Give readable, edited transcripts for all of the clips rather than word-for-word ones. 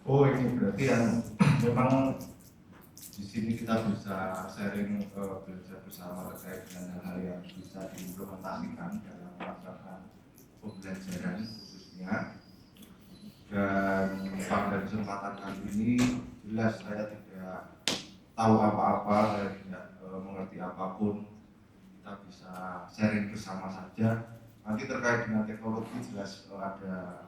Oh, ini berarti yang memang di sini kita bisa sharing belajar bersama terkait dengan hal-hal yang bisa diimplementasikan dalam melaksanakan pembelajaran khususnya. Dan pada kesempatan kali ini jelas saya tidak tahu apa-apa, saya tidak mengerti apapun. Kita bisa sharing bersama saja. Nanti terkait dengan teknologi jelas ada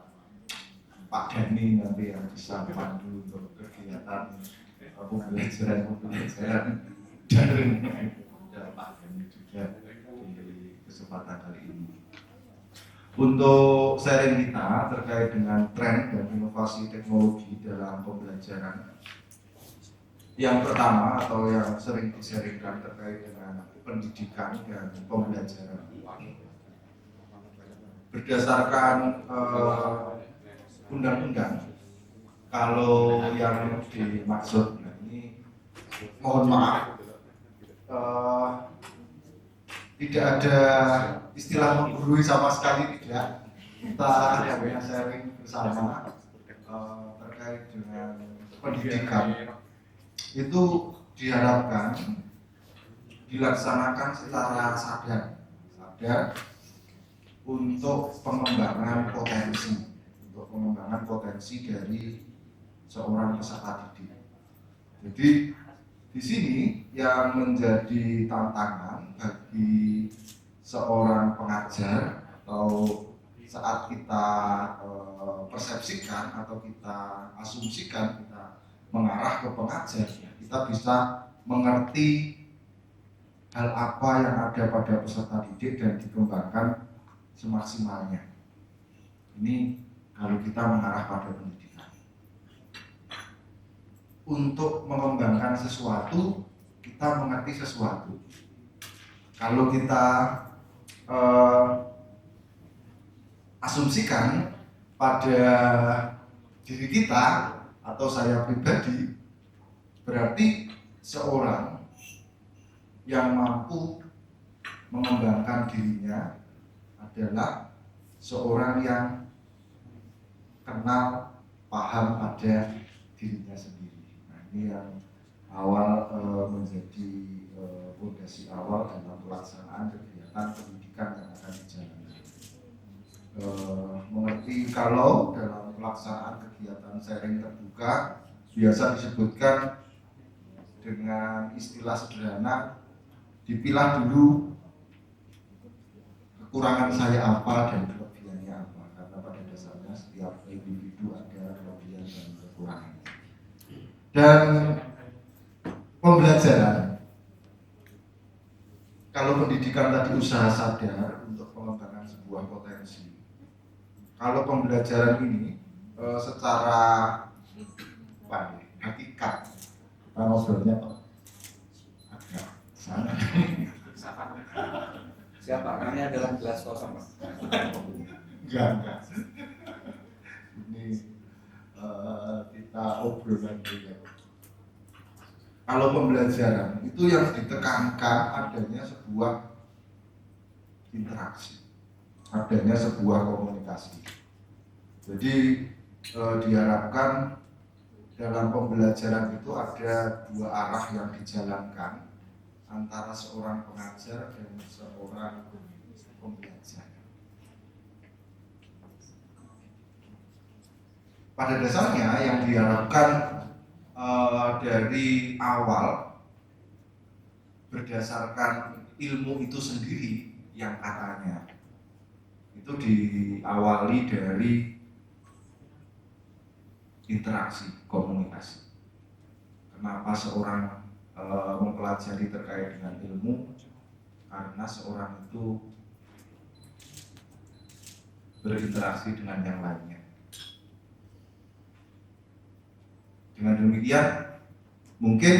Pak Dhani nanti yang bisa pandu untuk kegiatan pembelajaran daring dan Pak Dhani juga di kesempatan kali ini. Untuk sharing kita terkait dengan tren dan inovasi teknologi dalam pembelajaran, yang pertama atau yang sering disaringkan terkait dengan pendidikan dan pembelajaran berdasarkan undang-undang. Kalau yang dimaksud ini, mohon maaf, tidak ada istilah menggurui sama sekali, tidak. Kita hanya sharing bersama terkait dengan pendidikan. Itu diharapkan dilaksanakan secara sadar untuk pengembangan potensi dari seorang peserta didik. Jadi di sini yang menjadi tantangan bagi seorang pengajar atau saat kita persepsikan atau kita asumsikan kita mengarah ke pengajar, kita bisa mengerti hal apa yang ada pada peserta didik dan dikembangkan semaksimalnya. Ini kalau kita mengarah pada pendidikan. Untuk mengembangkan sesuatu, kita mengerti sesuatu. Kalau kita asumsikan pada diri kita atau saya pribadi, berarti seorang yang mampu mengembangkan dirinya adalah seorang yang kenal, paham pada dirinya sendiri. Nah, ini yang awal menjadi fondasi awal dalam pelaksanaan kegiatan pendidikan yang akan dijalankan. Mengerti kalau dalam pelaksanaan kegiatan sharing terbuka biasa disebutkan dengan istilah sederhana, dipilah dulu kekurangan saya apa dan kelebihannya apa, karena pada dasarnya setiap individu ada kelebihan dan kekurangan. Dan pembelajaran, kalau pendidikan tadi usaha sadar untuk pengembangan sebuah potensi, kalau pembelajaran ini secara hakikat, kita ngobrolnya agak sana. Siapa? Kami adalah gelas kosong. Enggak. Ini kita obrolan dulu. Kalau pembelajaran itu yang ditekankan adanya sebuah interaksi, adanya sebuah komunikasi. Jadi diharapkan dalam pembelajaran itu ada dua arah yang dijalankan antara seorang pengajar dan seorang pembelajar. Pada dasarnya yang diharapkan dari awal berdasarkan ilmu itu sendiri yang katanya itu diawali dari interaksi, komunikasi. Kenapa seorang mempelajari terkait dengan ilmu? Karena seorang itu berinteraksi dengan yang lainnya. Dengan demikian, mungkin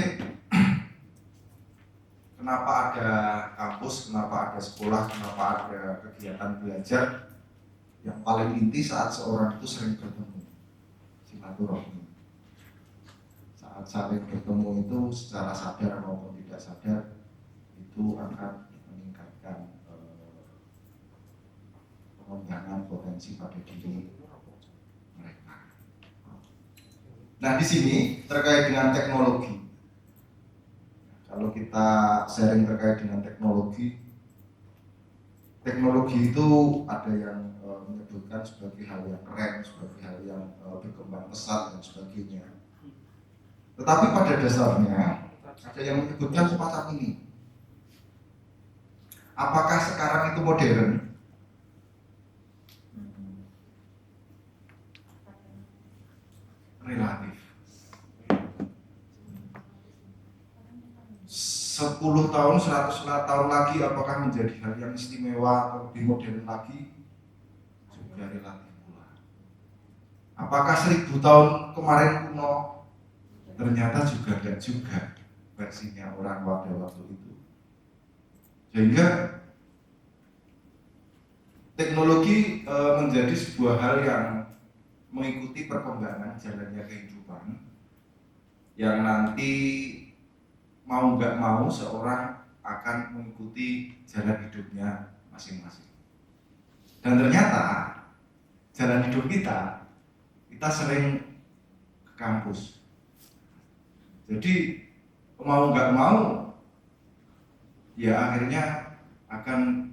kenapa ada kampus, kenapa ada sekolah, kenapa ada kegiatan belajar, yang paling inti saat seorang itu sering bertemu, silaturahmi. Saat saling bertemu itu secara sadar maupun tidak sadar itu akan meningkatkan pengembangan potensi pada diri mereka. Nah, di sini terkait dengan teknologi. Kalau kita sharing terkait dengan teknologi itu ada yang menyebutkan sebagai hal yang keren, sebagai hal yang berkembang pesat dan sebagainya. Tetapi pada dasarnya ada yang menyebutkan semacam ini. Apakah sekarang itu modern? Relatif. 10 tahun, 100 tahun lagi apakah menjadi hal yang istimewa atau lebih modern lagi? Juga relatif pula. Apakah 1000 tahun kemarin kuno? Ternyata juga dan juga versinya orang pada waktu itu. Sehingga teknologi menjadi sebuah hal yang mengikuti perkembangan jalannya kehidupan, yang nanti mau nggak mau seorang akan mengikuti jalan hidupnya masing-masing. Dan ternyata jalan hidup kita sering ke kampus. Jadi mau nggak mau ya akhirnya akan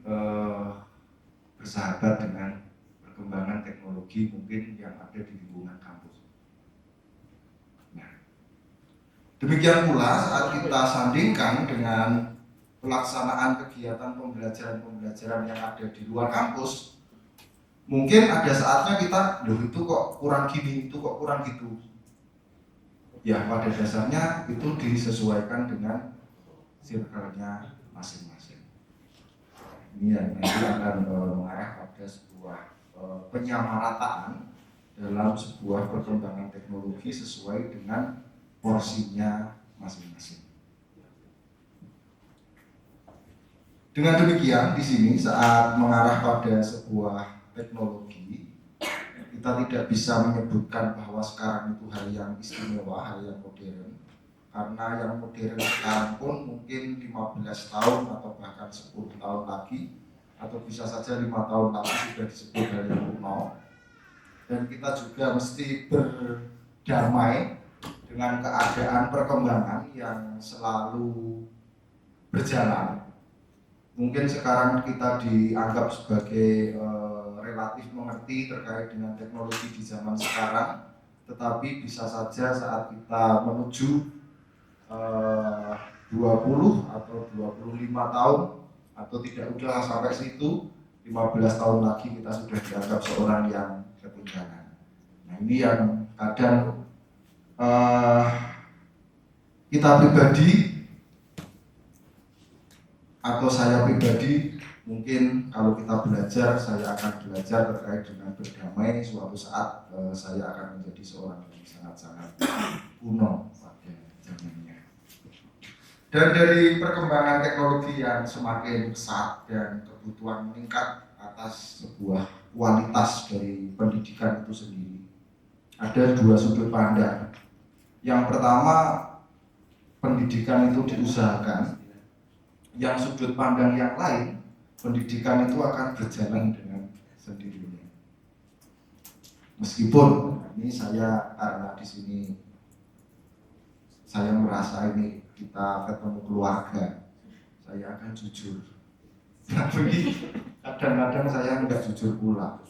bersahabat dengan perkembangan teknologi mungkin yang ada di lingkungan kampus. Nah, demikian pula saat kita sandingkan dengan pelaksanaan kegiatan pembelajaran yang ada di luar kampus, mungkin ada saatnya kita, loh itu kok kurang gini, itu kok kurang gitu. Ya pada dasarnya itu disesuaikan dengan circle-nya masing-masing. Ini yang nanti akan mengarah pada sebuah penyamarataan dalam sebuah perkembangan teknologi sesuai dengan porsinya masing-masing. Dengan demikian di sini saat mengarah pada sebuah teknologi, kita tidak bisa menyebutkan bahwa sekarang itu hal yang istimewa, hal yang modern. Karena yang modern sekarang pun mungkin 15 tahun atau bahkan 10 tahun lagi, atau bisa saja 5 tahun lagi sudah disebut hal yang kuno. Dan kita juga mesti berdamai dengan keadaan perkembangan yang selalu berjalan. Mungkin sekarang kita dianggap sebagai relatif mengerti terkait dengan teknologi di zaman sekarang, tetapi bisa saja saat kita menuju 20 atau 25 tahun atau tidak udah sampai situ, 15 tahun lagi kita sudah dianggap seorang yang ketinggalan. Nah ini yang kadang kita pribadi atau saya pribadi mungkin kalau kita belajar, saya akan belajar terkait dengan berdamai. Suatu saat saya akan menjadi seorang yang sangat-sangat kuno pada zamannya. Dan dari perkembangan teknologi yang semakin pesat dan kebutuhan meningkat atas sebuah kualitas dari pendidikan itu sendiri, ada dua sudut pandang. Yang pertama, pendidikan itu diusahakan. Yang sudut pandang yang lain, pendidikan itu akan berjalan dengan sendirinya. Meskipun ini saya karena di sini saya merasa ini kita ketemu keluarga, saya akan jujur. Tapi kadang-kadang saya tidak jujur pula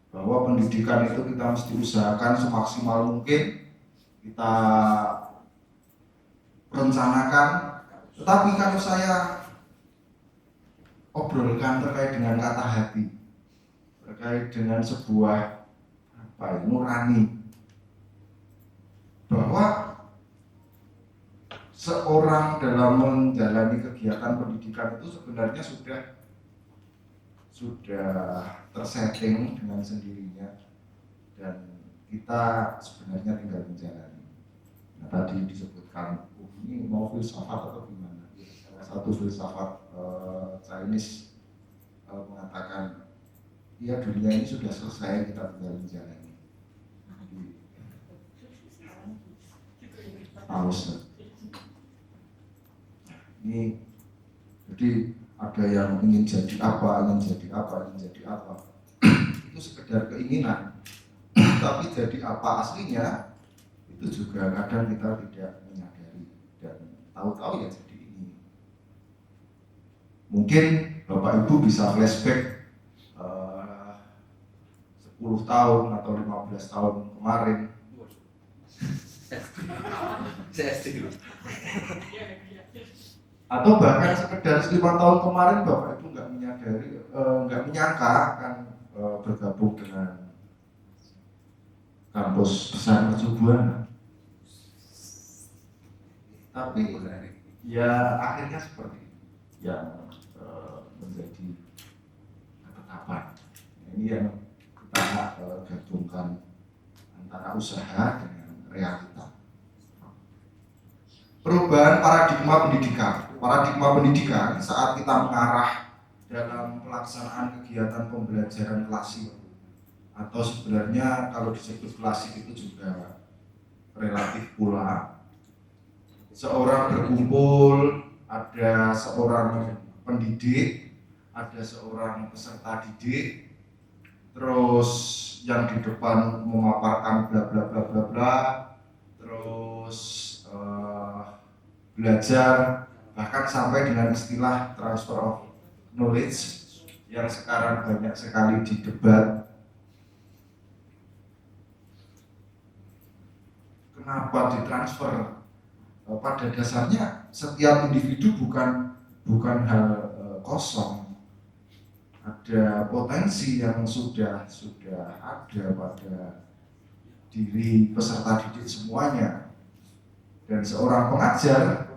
bahwa pendidikan itu kita mesti usahakan semaksimal mungkin, kita rencanakan. Tetapi kalau saya obrolkan terkait dengan kata hati, terkait dengan sebuah nurani, bahwa seorang dalam menjalani kegiatan pendidikan itu sebenarnya sudah tersetting dengan sendirinya dan kita sebenarnya tinggal menjalani. Nah, tadi disebutkan ini mau filsafat atau gimana? Satu filsafat Chinese mengatakan, ya dunia ini sudah selesai, kita tinggal menjalani. Paus. Ini jadi ada yang ingin jadi apa, ingin jadi apa, ingin jadi apa. Itu sekedar keinginan. Tapi jadi apa aslinya itu juga kadang kita tidak menyadari dan tahu-tahu ya jadi ini. Mungkin Bapak Ibu bisa flashback 10 tahun atau 15 tahun kemarin. Saya SD dulu. Atau bahkan sekedar 5 tahun kemarin Bapak Ibu nggak menyadari, nggak menyangka akan bergabung dengan kampus besar Mercubuana. Tapi ya akhirnya seperti itu yang menjadi ketetapan. Ini yang kita gabungkan antara usaha dengan realita. Perubahan paradigma pendidikan saat kita mengarah dalam pelaksanaan kegiatan pembelajaran klasik, atau sebenarnya kalau disebut klasik itu juga relatif pula. Seorang berkumpul, ada seorang pendidik, ada seorang peserta didik, terus yang di depan memaparkan bla bla bla bla bla, terus belajar, bahkan sampai dengan istilah transfer of knowledge yang sekarang banyak sekali didebat. Kenapa ditransfer? Pada dasarnya setiap individu bukan hal kosong. Ada potensi yang sudah ada pada diri peserta didik semuanya. Dan seorang pengajar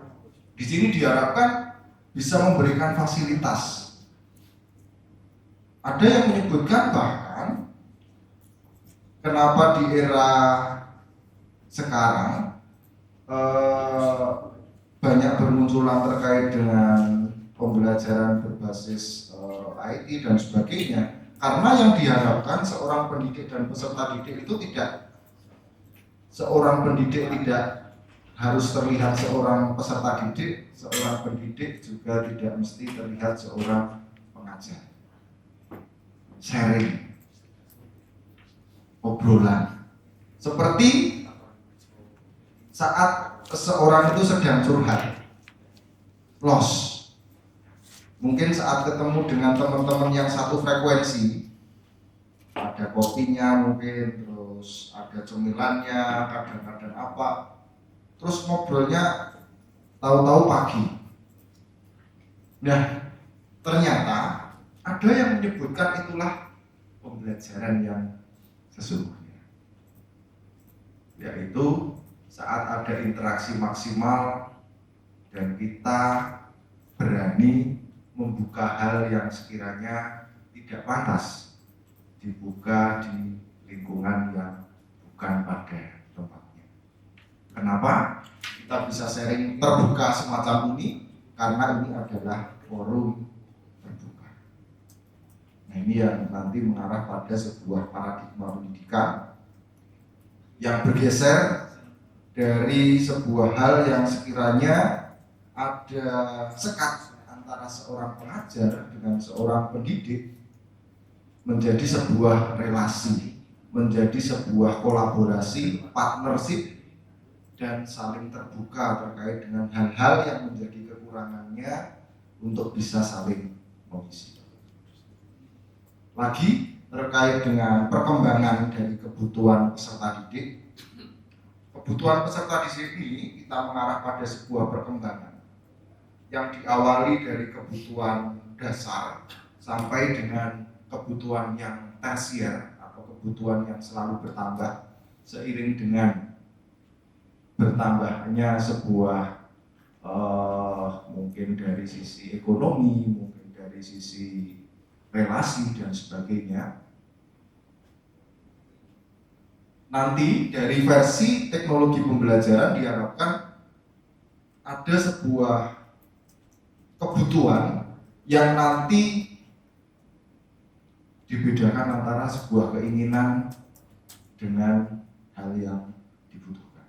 di sini diharapkan bisa memberikan fasilitas. Ada yang menyebutkan bahkan kenapa di era sekarang banyak bermunculan terkait dengan pembelajaran berbasis IT dan sebagainya, karena yang diharapkan seorang pendidik dan peserta didik itu tidak harus terlihat seorang peserta didik, seorang pendidik juga tidak mesti terlihat seorang pengajar. Sharing, obrolan, seperti saat seseorang itu sedang curhat, loss. Mungkin saat ketemu dengan teman-teman yang satu frekuensi, ada kopinya mungkin, terus ada cemilannya, kadang-kadang apa, terus ngobrolnya tahu-tahu pagi. Nah, ternyata ada yang menyebutkan itulah pembelajaran yang sesungguhnya, yaitu saat ada interaksi maksimal dan kita berani membuka hal yang sekiranya tidak pantas dibuka di lingkungan yang bukan pada tempatnya. Kenapa kita bisa sharing terbuka semacam ini? Karena ini adalah forum terbuka. Nah, ini yang nanti mengarah pada sebuah paradigma pendidikan yang bergeser dari sebuah hal yang sekiranya ada sekat antara seorang pengajar dengan seorang pendidik menjadi sebuah relasi, menjadi sebuah kolaborasi, partnership, dan saling terbuka terkait dengan hal-hal yang menjadi kekurangannya untuk bisa saling mengisi. Lagi terkait dengan perkembangan dari kebutuhan peserta didik. Kebutuhan peserta di sini kita mengarah pada sebuah perkembangan yang diawali dari kebutuhan dasar sampai dengan kebutuhan yang tersier atau kebutuhan yang selalu bertambah seiring dengan bertambahnya sebuah mungkin dari sisi ekonomi, mungkin dari sisi relasi dan sebagainya. Nanti dari versi teknologi pembelajaran diharapkan ada sebuah kebutuhan yang nanti dibedakan antara sebuah keinginan dengan hal yang dibutuhkan.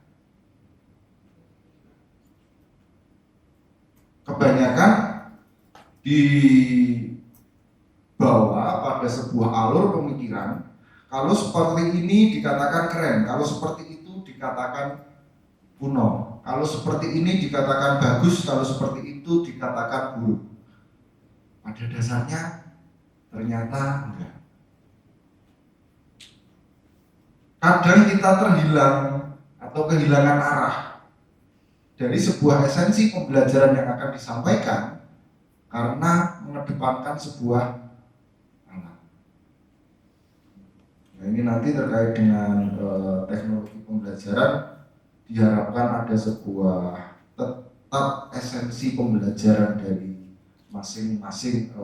Kebanyakan dibawa pada sebuah alur pemikiran, kalau seperti ini dikatakan keren, kalau seperti itu dikatakan kuno. Kalau seperti ini dikatakan bagus, kalau seperti itu dikatakan buruk. Pada dasarnya ternyata enggak. Kadang kita terhilang atau kehilangan arah dari sebuah esensi pembelajaran yang akan disampaikan karena mengedepankan sebuah alat. Nah, ini nanti terkait dengan teknologi pembelajaran, diharapkan ada sebuah tetap esensi pembelajaran dari masing-masing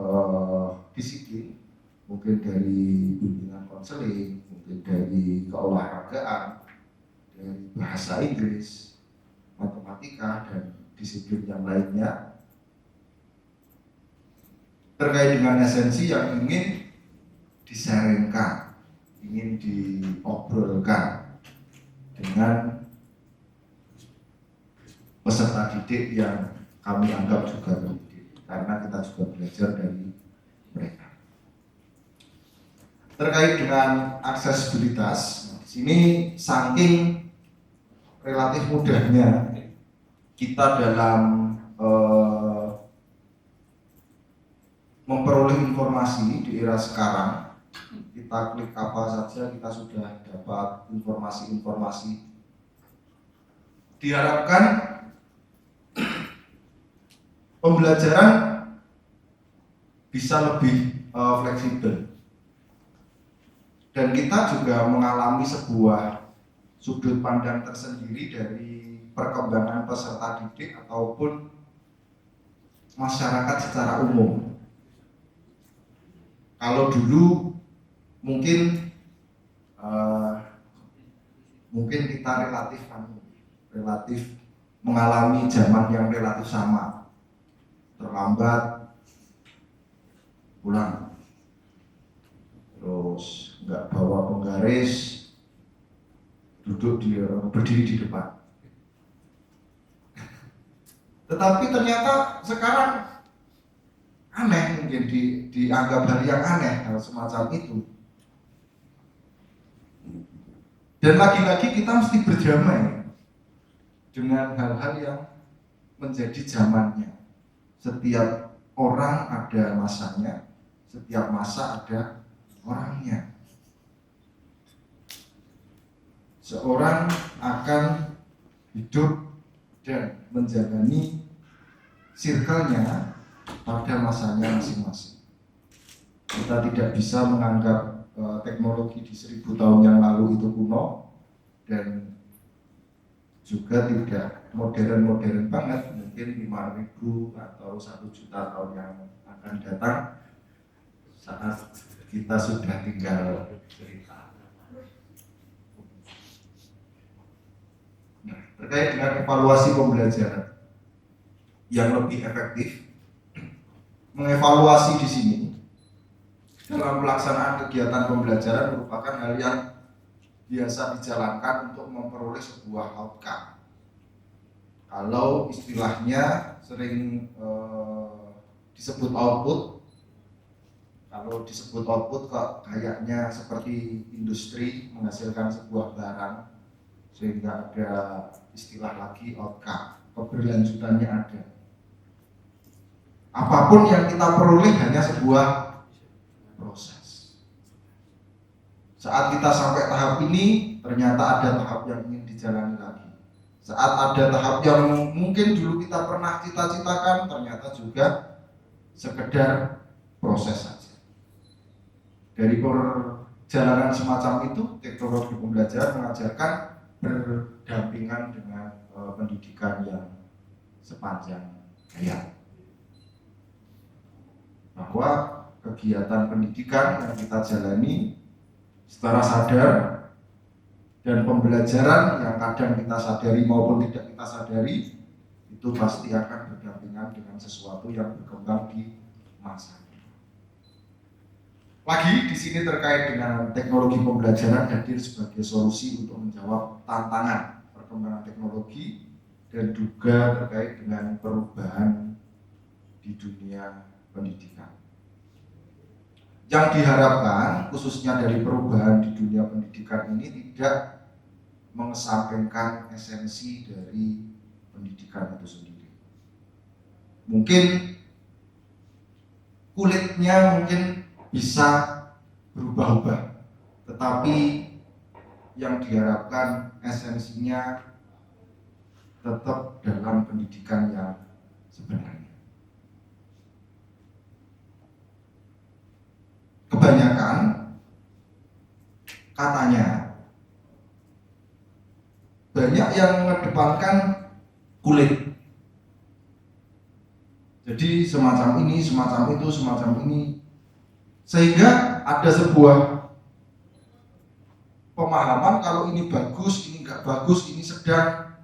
disiplin, mungkin dari bimbingan konseling, mungkin dari keolahragaan, dari bahasa Inggris, matematika, dan disiplin yang lainnya, terkait dengan esensi yang ingin disaringkan, ingin diobrolkan dengan peserta didik yang kami anggap juga pendidik, karena kita juga belajar dari mereka. Terkait dengan aksesibilitas, di sini saking relatif mudahnya kita dalam memperoleh informasi di era sekarang, kita klik apa saja kita sudah dapat informasi-informasi. Diharapkan pembelajaran bisa lebih fleksibel, dan kita juga mengalami sebuah sudut pandang tersendiri dari perkembangan peserta didik ataupun masyarakat secara umum. Kalau dulu mungkin kita relatif mengalami zaman yang relatif sama, terlambat pulang, terus nggak bawa penggaris, berdiri di depan. Tetapi ternyata sekarang aneh, mungkin dianggap hal yang aneh, hal semacam itu. Dan lagi-lagi kita mesti berdamai dengan hal-hal yang menjadi zamannya. Setiap orang ada masanya, setiap masa ada orangnya. Seorang akan hidup dan menjalani circle-nya pada masanya masing-masing. Kita tidak bisa menganggap teknologi di 1000 tahun yang lalu itu kuno, dan juga tidak modern-modern banget, mungkin 5.000 atau 1 juta tahun yang akan datang saat kita sudah tinggal cerita. Nah, terkait dengan evaluasi pembelajaran yang lebih efektif, mengevaluasi di sini dalam pelaksanaan kegiatan pembelajaran merupakan hal yang biasa dijalankan untuk memperoleh sebuah outcome. Kalau istilahnya sering disebut output, kalau disebut output kok kayaknya seperti industri menghasilkan sebuah barang, sehingga ada istilah lagi outcome, keberlanjutannya ada. Apapun yang kita peroleh hanya sebuah proses. Saat kita sampai tahap ini, ternyata ada tahap yang ingin dijalani lagi. Saat ada tahap yang mungkin dulu kita pernah cita-citakan, ternyata juga sekedar proses saja. Dari perjalanan semacam itu, teknologi pembelajaran mengajarkan berdampingan dengan pendidikan yang sepanjang hayat. Bahwa kegiatan pendidikan yang kita jalani secara sadar dan pembelajaran yang kadang kita sadari maupun tidak kita sadari itu pasti akan berdampingan dengan sesuatu yang berkembang di masa. Lagi di sini terkait dengan teknologi pembelajaran hadir sebagai solusi untuk menjawab tantangan perkembangan teknologi dan juga terkait dengan perubahan di dunia pendidikan. Yang diharapkan khususnya dari perubahan di dunia pendidikan ini tidak mengesampingkan esensi dari pendidikan itu sendiri. Mungkin kulitnya mungkin bisa berubah-ubah, tetapi yang diharapkan esensinya tetap dalam pendidikan yang sebenarnya. Kebanyakan katanya banyak yang mengedepankan kulit. Jadi semacam ini, semacam itu, semacam ini, sehingga ada sebuah pemahaman kalau ini bagus, ini enggak bagus, ini sedang.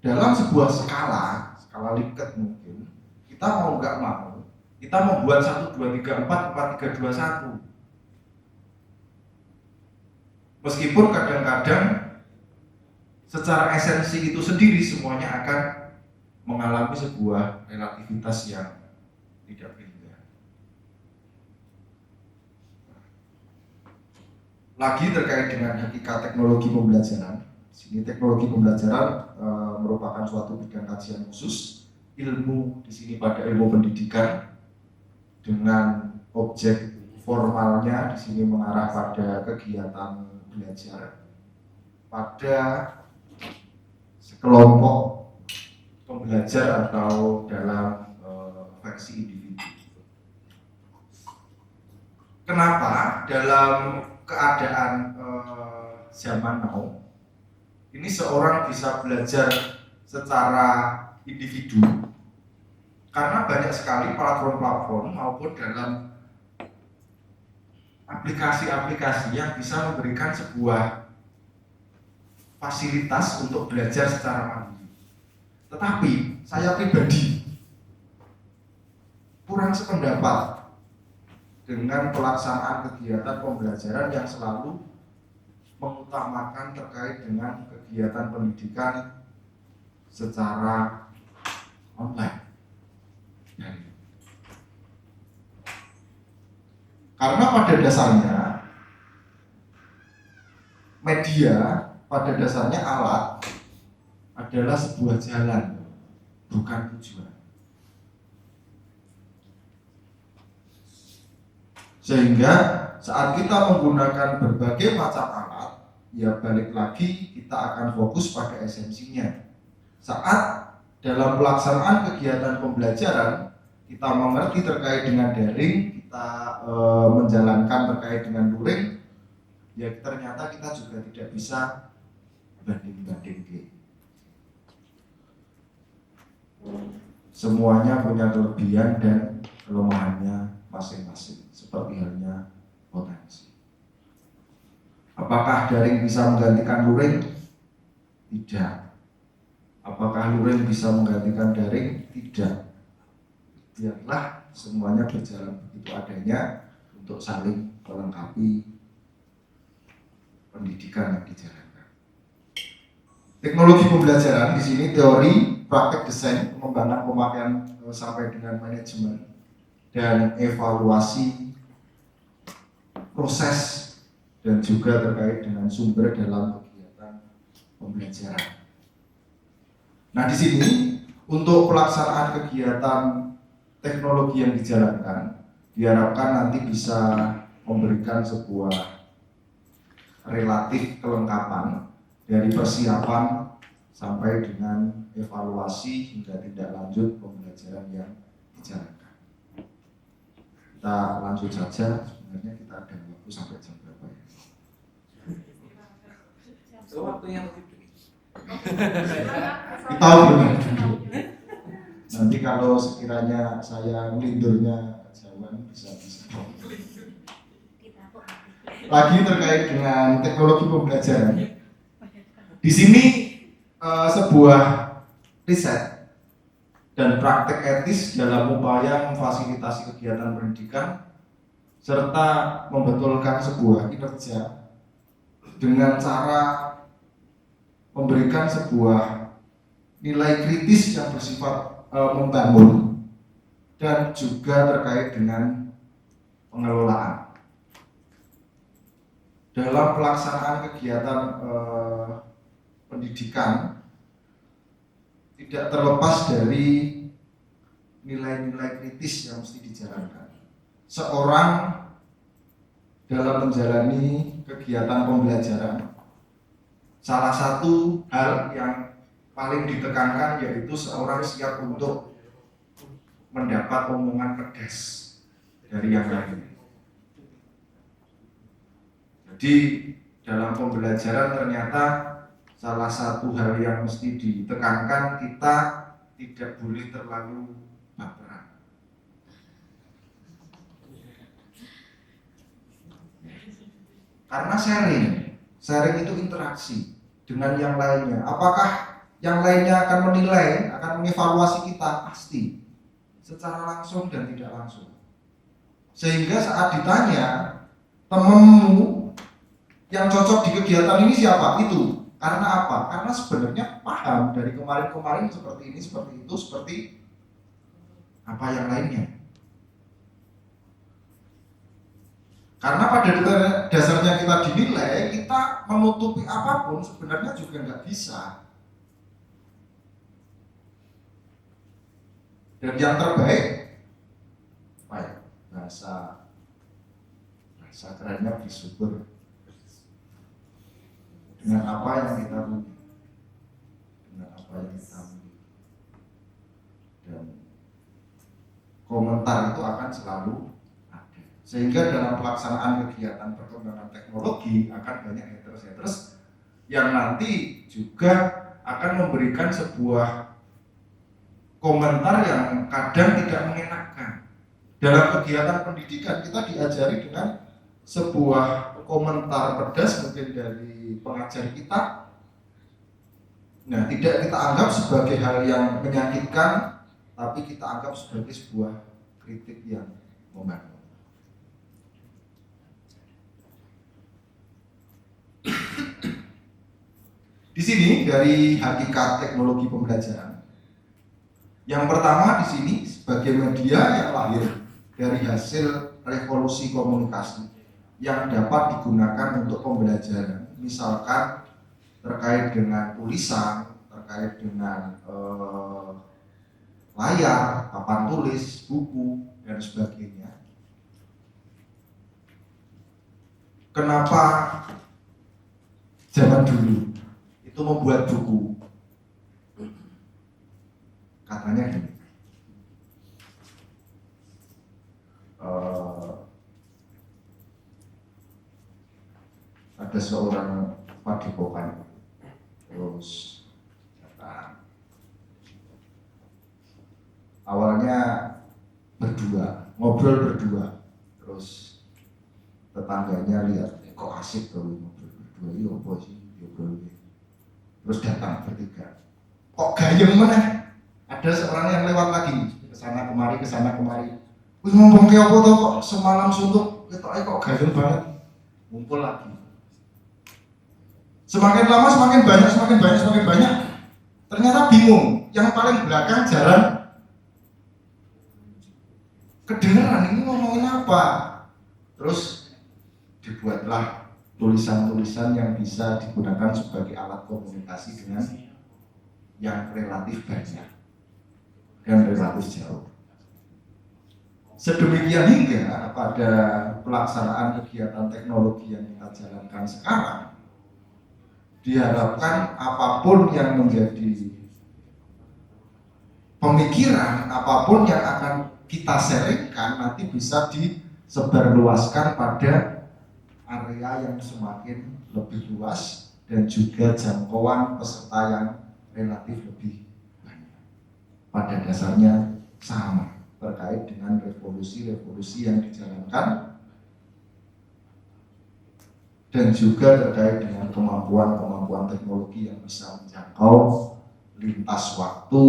Dalam sebuah skala Likert mungkin, kita mau enggak mau, kita membuat 1, 2, 3, 4, 4, 3, 2, 1. Meskipun kadang-kadang secara esensi itu sendiri semuanya akan mengalami sebuah relativitas yang tidak berimbang. Lagi terkait dengan hakikat teknologi pembelajaran. Sini teknologi pembelajaran merupakan suatu bidang kajian khusus. Ilmu di sini pada ilmu pendidikan dengan objek formalnya di sini mengarah pada kegiatan belajar pada sekelompok pembelajar atau dalam versi individu. Kenapa dalam keadaan zaman now ini seorang bisa belajar secara individu? Karena banyak sekali platform-platform maupun dalam aplikasi-aplikasi yang bisa memberikan sebuah fasilitas untuk belajar secara mandiri. Tetapi saya pribadi kurang sependapat dengan pelaksanaan kegiatan pembelajaran yang selalu mengutamakan terkait dengan kegiatan pendidikan secara online. Karena pada dasarnya media, pada dasarnya alat adalah sebuah jalan, bukan tujuan. Sehingga saat kita menggunakan berbagai macam alat, ya balik lagi kita akan fokus pada esensinya. Saat dalam pelaksanaan kegiatan pembelajaran kita mengerti terkait dengan daring, kita menjalankan terkait dengan luring, ya ternyata kita juga tidak bisa banding-banding. Semuanya punya kelebihan dan kelemahannya masing-masing, seperti halnya potensi. Apakah daring bisa menggantikan luring? Tidak. Apakah luring bisa menggantikan daring? Tidak. Biarlah semuanya berjalan begitu adanya untuk saling melengkapi pendidikan yang dijalankan. Teknologi pembelajaran di sini teori, praktek desain, pengembangan pemakaian sampai dengan manajemen dan evaluasi proses dan juga terkait dengan sumber dalam kegiatan pembelajaran. Nah, di sini untuk pelaksanaan kegiatan teknologi yang dijalankan diharapkan nanti bisa memberikan sebuah relatif kelengkapan dari persiapan sampai dengan evaluasi hingga tindak lanjut pembelajaran yang dijalankan. Kita lanjut saja, sebenarnya kita ada waktu sampai jam berapa ya? Waktunya Kita benar dulu. Nanti kalau sekiranya saya melindurnya kejauhan bisa. Lagi terkait dengan teknologi pembelajaran. Di sini sebuah riset dan praktek etis dalam upaya memfasilitasi kegiatan pendidikan serta membetulkan sebuah kinerja dengan cara memberikan sebuah nilai kritis yang bersifat membangun dan juga terkait dengan pengelolaan. dalam pelaksanaan kegiatan pendidikan tidak terlepas dari nilai-nilai kritis yang mesti dijalankan. Seorang dalam menjalani kegiatan pembelajaran, salah satu hal yang paling ditekankan yaitu seorang siap untuk mendapat omongan pedas dari yang lain. Jadi dalam pembelajaran ternyata salah satu hal yang mesti ditekankan, kita tidak boleh terlalu baperan. Karena sharing itu interaksi dengan yang lainnya. Apakah yang lainnya akan menilai, akan mengevaluasi kita? Pasti, secara langsung dan tidak langsung. Sehingga saat ditanya, temanmu yang cocok di kegiatan ini siapa? Itu. Karena apa? Karena sebenarnya paham dari kemarin-kemarin seperti ini, seperti itu, seperti apa yang lainnya. Karena pada dasarnya kita dinilai, kita menutupi apapun sebenarnya juga nggak bisa. Dan yang terbaik, apa ya? Bahasa kerennya bersyukur dengan apa yang kita miliki, dan komentar itu akan selalu ada. Sehingga dalam pelaksanaan kegiatan perkembangan teknologi akan banyak haters yang nanti juga akan memberikan sebuah komentar yang kadang tidak mengenakan. Dalam kegiatan pendidikan kita diajari dengan sebuah komentar pedas mungkin dari pengajar kita. Nah, tidak kita anggap sebagai hal yang menyakitkan, tapi kita anggap sebagai sebuah kritik yang membangun. Di sini dari hakikat teknologi pembelajaran. Yang pertama di sini sebagai media yang lahir dari hasil revolusi komunikasi yang dapat digunakan untuk pembelajaran, misalkan terkait dengan tulisan, terkait dengan layar, papan tulis, buku, dan sebagainya. Kenapa zaman dulu itu membuat buku? Katanya gini, ada seorang padepokan, terus datang. Awalnya ngobrol berdua, terus tetangganya lihat, kok asik tuh ngobrol berdua, iya apa sih ngobrol. Terus datang bertiga, kok gayeng mana? Ada seorang yang lewat lagi, kesana kemari. Wih, ngomong ke apa tuh, kok semalam suntuk, kok gayeng banget. Ngumpul lagi. Semakin lama semakin banyak. Ternyata bingung. Yang paling belakang jarang kedengeran ini ngomongin apa. Terus dibuatlah tulisan-tulisan yang bisa digunakan sebagai alat komunikasi dengan yang relatif banyak dan relatif jauh. Sedemikian hingga pada pelaksanaan kegiatan teknologi yang kita jalankan sekarang, diharapkan apapun yang menjadi pemikiran, apapun yang akan kita sharingkan nanti bisa disebarluaskan pada area yang semakin lebih luas dan juga jangkauan peserta yang relatif lebih banyak. Pada dasarnya sama terkait dengan revolusi yang dijalankan dan juga terkait dengan kemampuan teknologi yang bisa menjangkau lintas waktu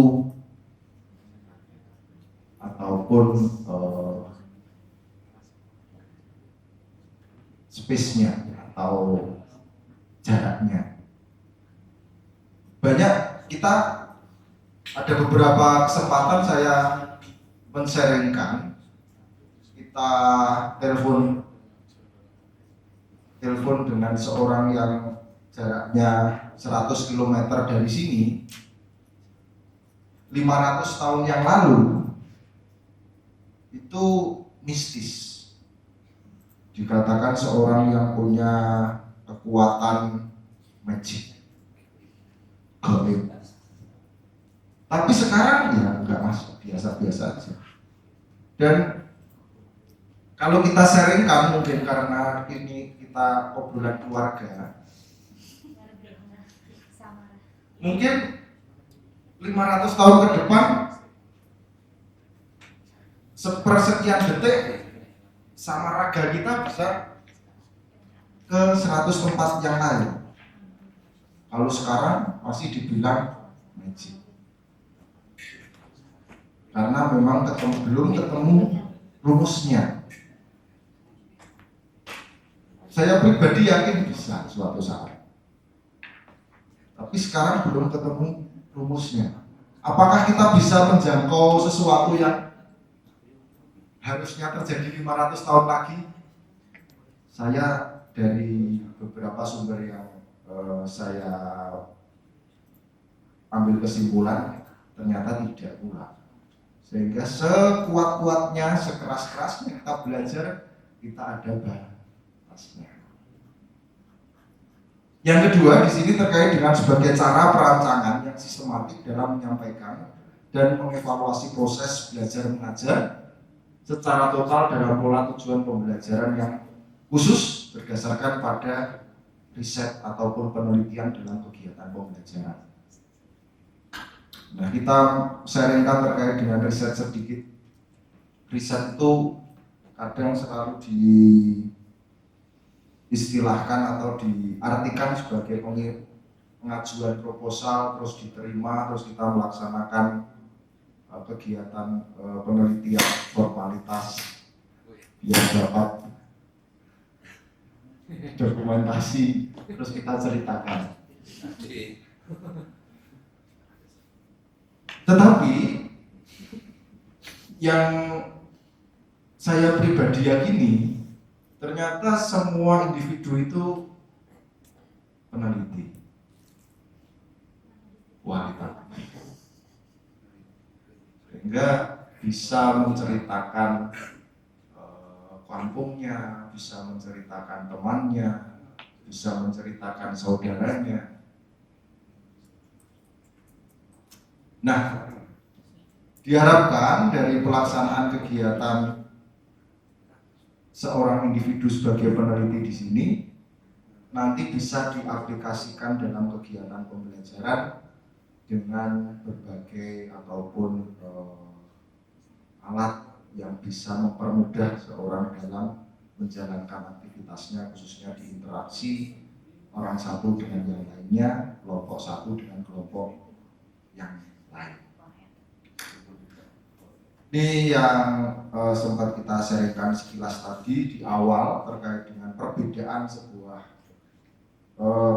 ataupun space-nya atau jaraknya. Banyak kita ada beberapa kesempatan saya men-sharingkan, kita telepon telepon dengan seorang yang jaraknya 100 km dari sini 500 tahun yang lalu, itu mistis. Dikatakan seorang yang punya kekuatan magic, gaib. Tapi sekarang ya enggak, masuk biasa-biasa aja. Dan kalau kita sharingkan, mungkin karena ini kita obrolan keluarga, mungkin 500 tahun ke depan, sepersekian detik sama raga kita bisa ke 100 tempat yang lain. Kalau sekarang masih dibilang magic, karena memang belum ketemu rumusnya. Saya pribadi yakin bisa suatu saat, tapi sekarang belum ketemu rumusnya. Apakah kita bisa menjangkau sesuatu yang harusnya terjadi 500 tahun lagi? Saya dari beberapa sumber yang saya ambil kesimpulan, ternyata tidak pula. Sehingga sekuat-kuatnya, sekeras-kerasnya kita belajar, kita ada batasnya. Yang kedua, di sini terkait dengan sebagai cara perancangan yang sistematik dalam menyampaikan dan mengevaluasi proses belajar mengajar secara total dalam pola tujuan pembelajaran yang khusus berdasarkan pada riset ataupun penelitian dalam kegiatan pembelajaran. Nah, kita sharingkan terkait dengan riset sedikit. Riset itu kadang selalu diistilahkan atau diartikan sebagai pengajuan proposal, terus diterima, terus kita melaksanakan kegiatan penelitian formalitas yang dapat dokumentasi, terus kita ceritakan. Tetapi yang saya pribadi yakini, ternyata semua individu itu peneliti wanita, sehingga bisa menceritakan kampungnya, bisa menceritakan temannya, bisa menceritakan saudaranya. Nah, diharapkan dari pelaksanaan kegiatan seorang individu sebagai peneliti di sini nanti bisa diaplikasikan dalam kegiatan pembelajaran dengan berbagai ataupun alat yang bisa mempermudah seorang dalam menjalankan aktivitasnya, khususnya di interaksi orang satu dengan yang lainnya, kelompok satu dengan kelompok yang lain. Ini yang sempat kita sharingkan sekilas tadi di awal terkait dengan perbedaan sebuah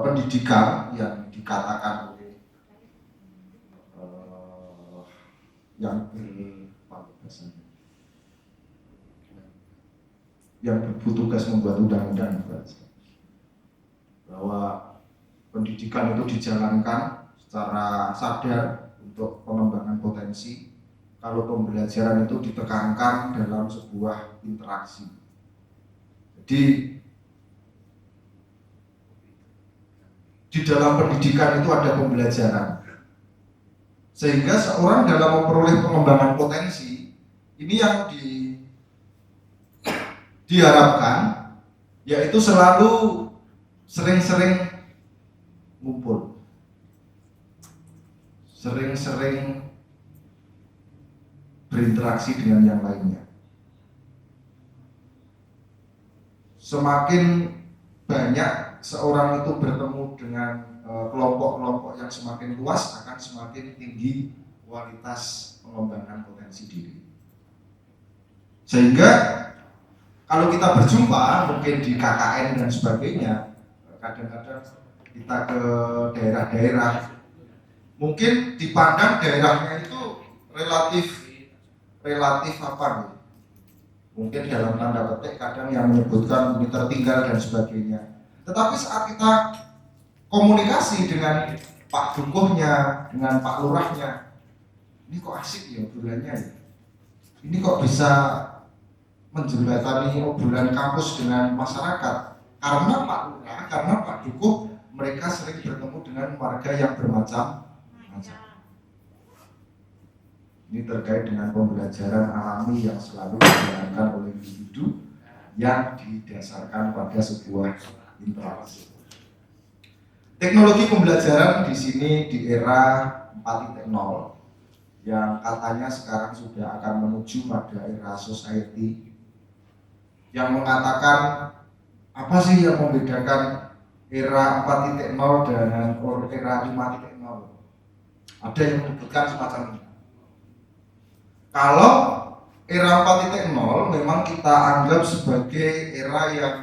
pendidikan yang dikatakan oleh yang bertugas membuat undang-undang, bahwa pendidikan itu dijalankan secara sadar untuk pengembangan potensi, kalau pembelajaran itu ditekankan dalam sebuah interaksi. Jadi di dalam pendidikan itu ada pembelajaran, sehingga seorang dalam memperoleh pengembangan potensi ini yang diharapkan yaitu selalu sering-sering ngumpul, sering-sering berinteraksi dengan yang lainnya. Semakin banyak seorang itu bertemu dengan kelompok-kelompok yang semakin luas, akan semakin tinggi kualitas pengembangan potensi diri. Sehingga kalau kita berjumpa mungkin di KKN dan sebagainya, kadang-kadang kita ke daerah-daerah, mungkin dipandang daerahnya itu relatif apa nih? Mungkin dalam tanda petik kadang yang menyebutkan ini tertinggal dan sebagainya. Tetapi saat kita komunikasi dengan Pak Dukuhnya, dengan Pak Lurahnya, ini kok asik ya obrolannya ya. Ini kok bisa menjembatani obrolan kampus dengan masyarakat. Karena Pak Lurah, karena Pak Dukuh, mereka sering bertemu dengan warga yang bermacam-macam. Ini terkait dengan pembelajaran alami yang selalu dijalankan oleh individu yang didasarkan pada sebuah interaksi. Teknologi pembelajaran di sini di era 4.0 yang katanya sekarang sudah akan menuju pada era society, yang mengatakan apa sih yang membedakan era 4.0 dengan era 5.0? Ada yang menyebutkan semacam ini. Kalau era 4.0 memang kita anggap sebagai era yang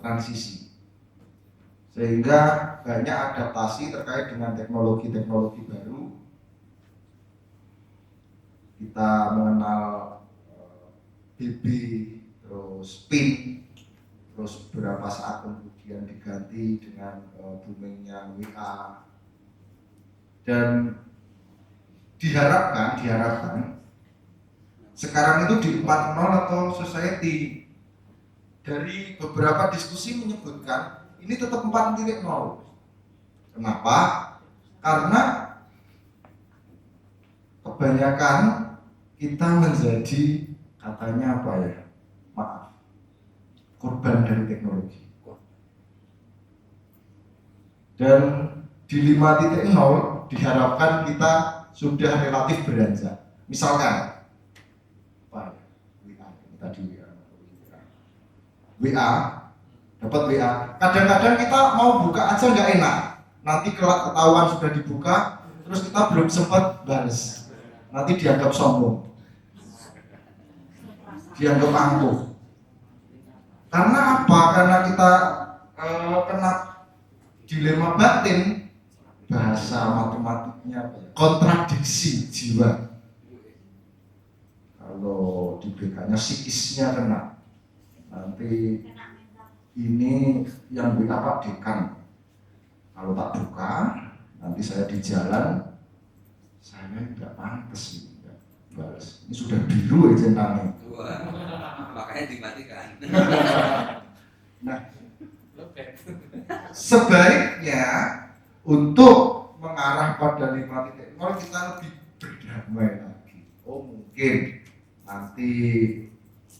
transisi, sehingga banyak adaptasi terkait dengan teknologi-teknologi baru. Kita mengenal BB, terus PIN, terus beberapa saat kemudian diganti dengan boomingnya WA, dan diharapkan sekarang itu di 4.0 atau society. Dari beberapa diskusi menyebutkan ini tetap 4.0. Kenapa? Karena kebanyakan kita menjadi, katanya apa ya, maaf, korban dari teknologi. Dan di 5.0 diharapkan kita sudah relatif beranjak. Misalkan apa ya? WA, dapat WA. Kadang-kadang kita mau buka aja nggak enak. Nanti kelak ketahuan sudah dibuka, terus kita belum sempat balas. Nanti dianggap sombong, dianggap angkuh. Karena apa? Karena kita kena dilema batin. Bahasa matematiknya kontradiksi jiwa. Kalau di BK-nya psikisnya kena. Nanti ini yang WA Pak Dekan. Kalau tak buka, nanti saya di jalan, saya nggak pantas ini, balas. Ini sudah biru ya centangnya. Makanya dimatikan. Nah, sebaiknya untuk mengarah pada 5.0 kita lebih berdamai lagi. Oh mungkin nanti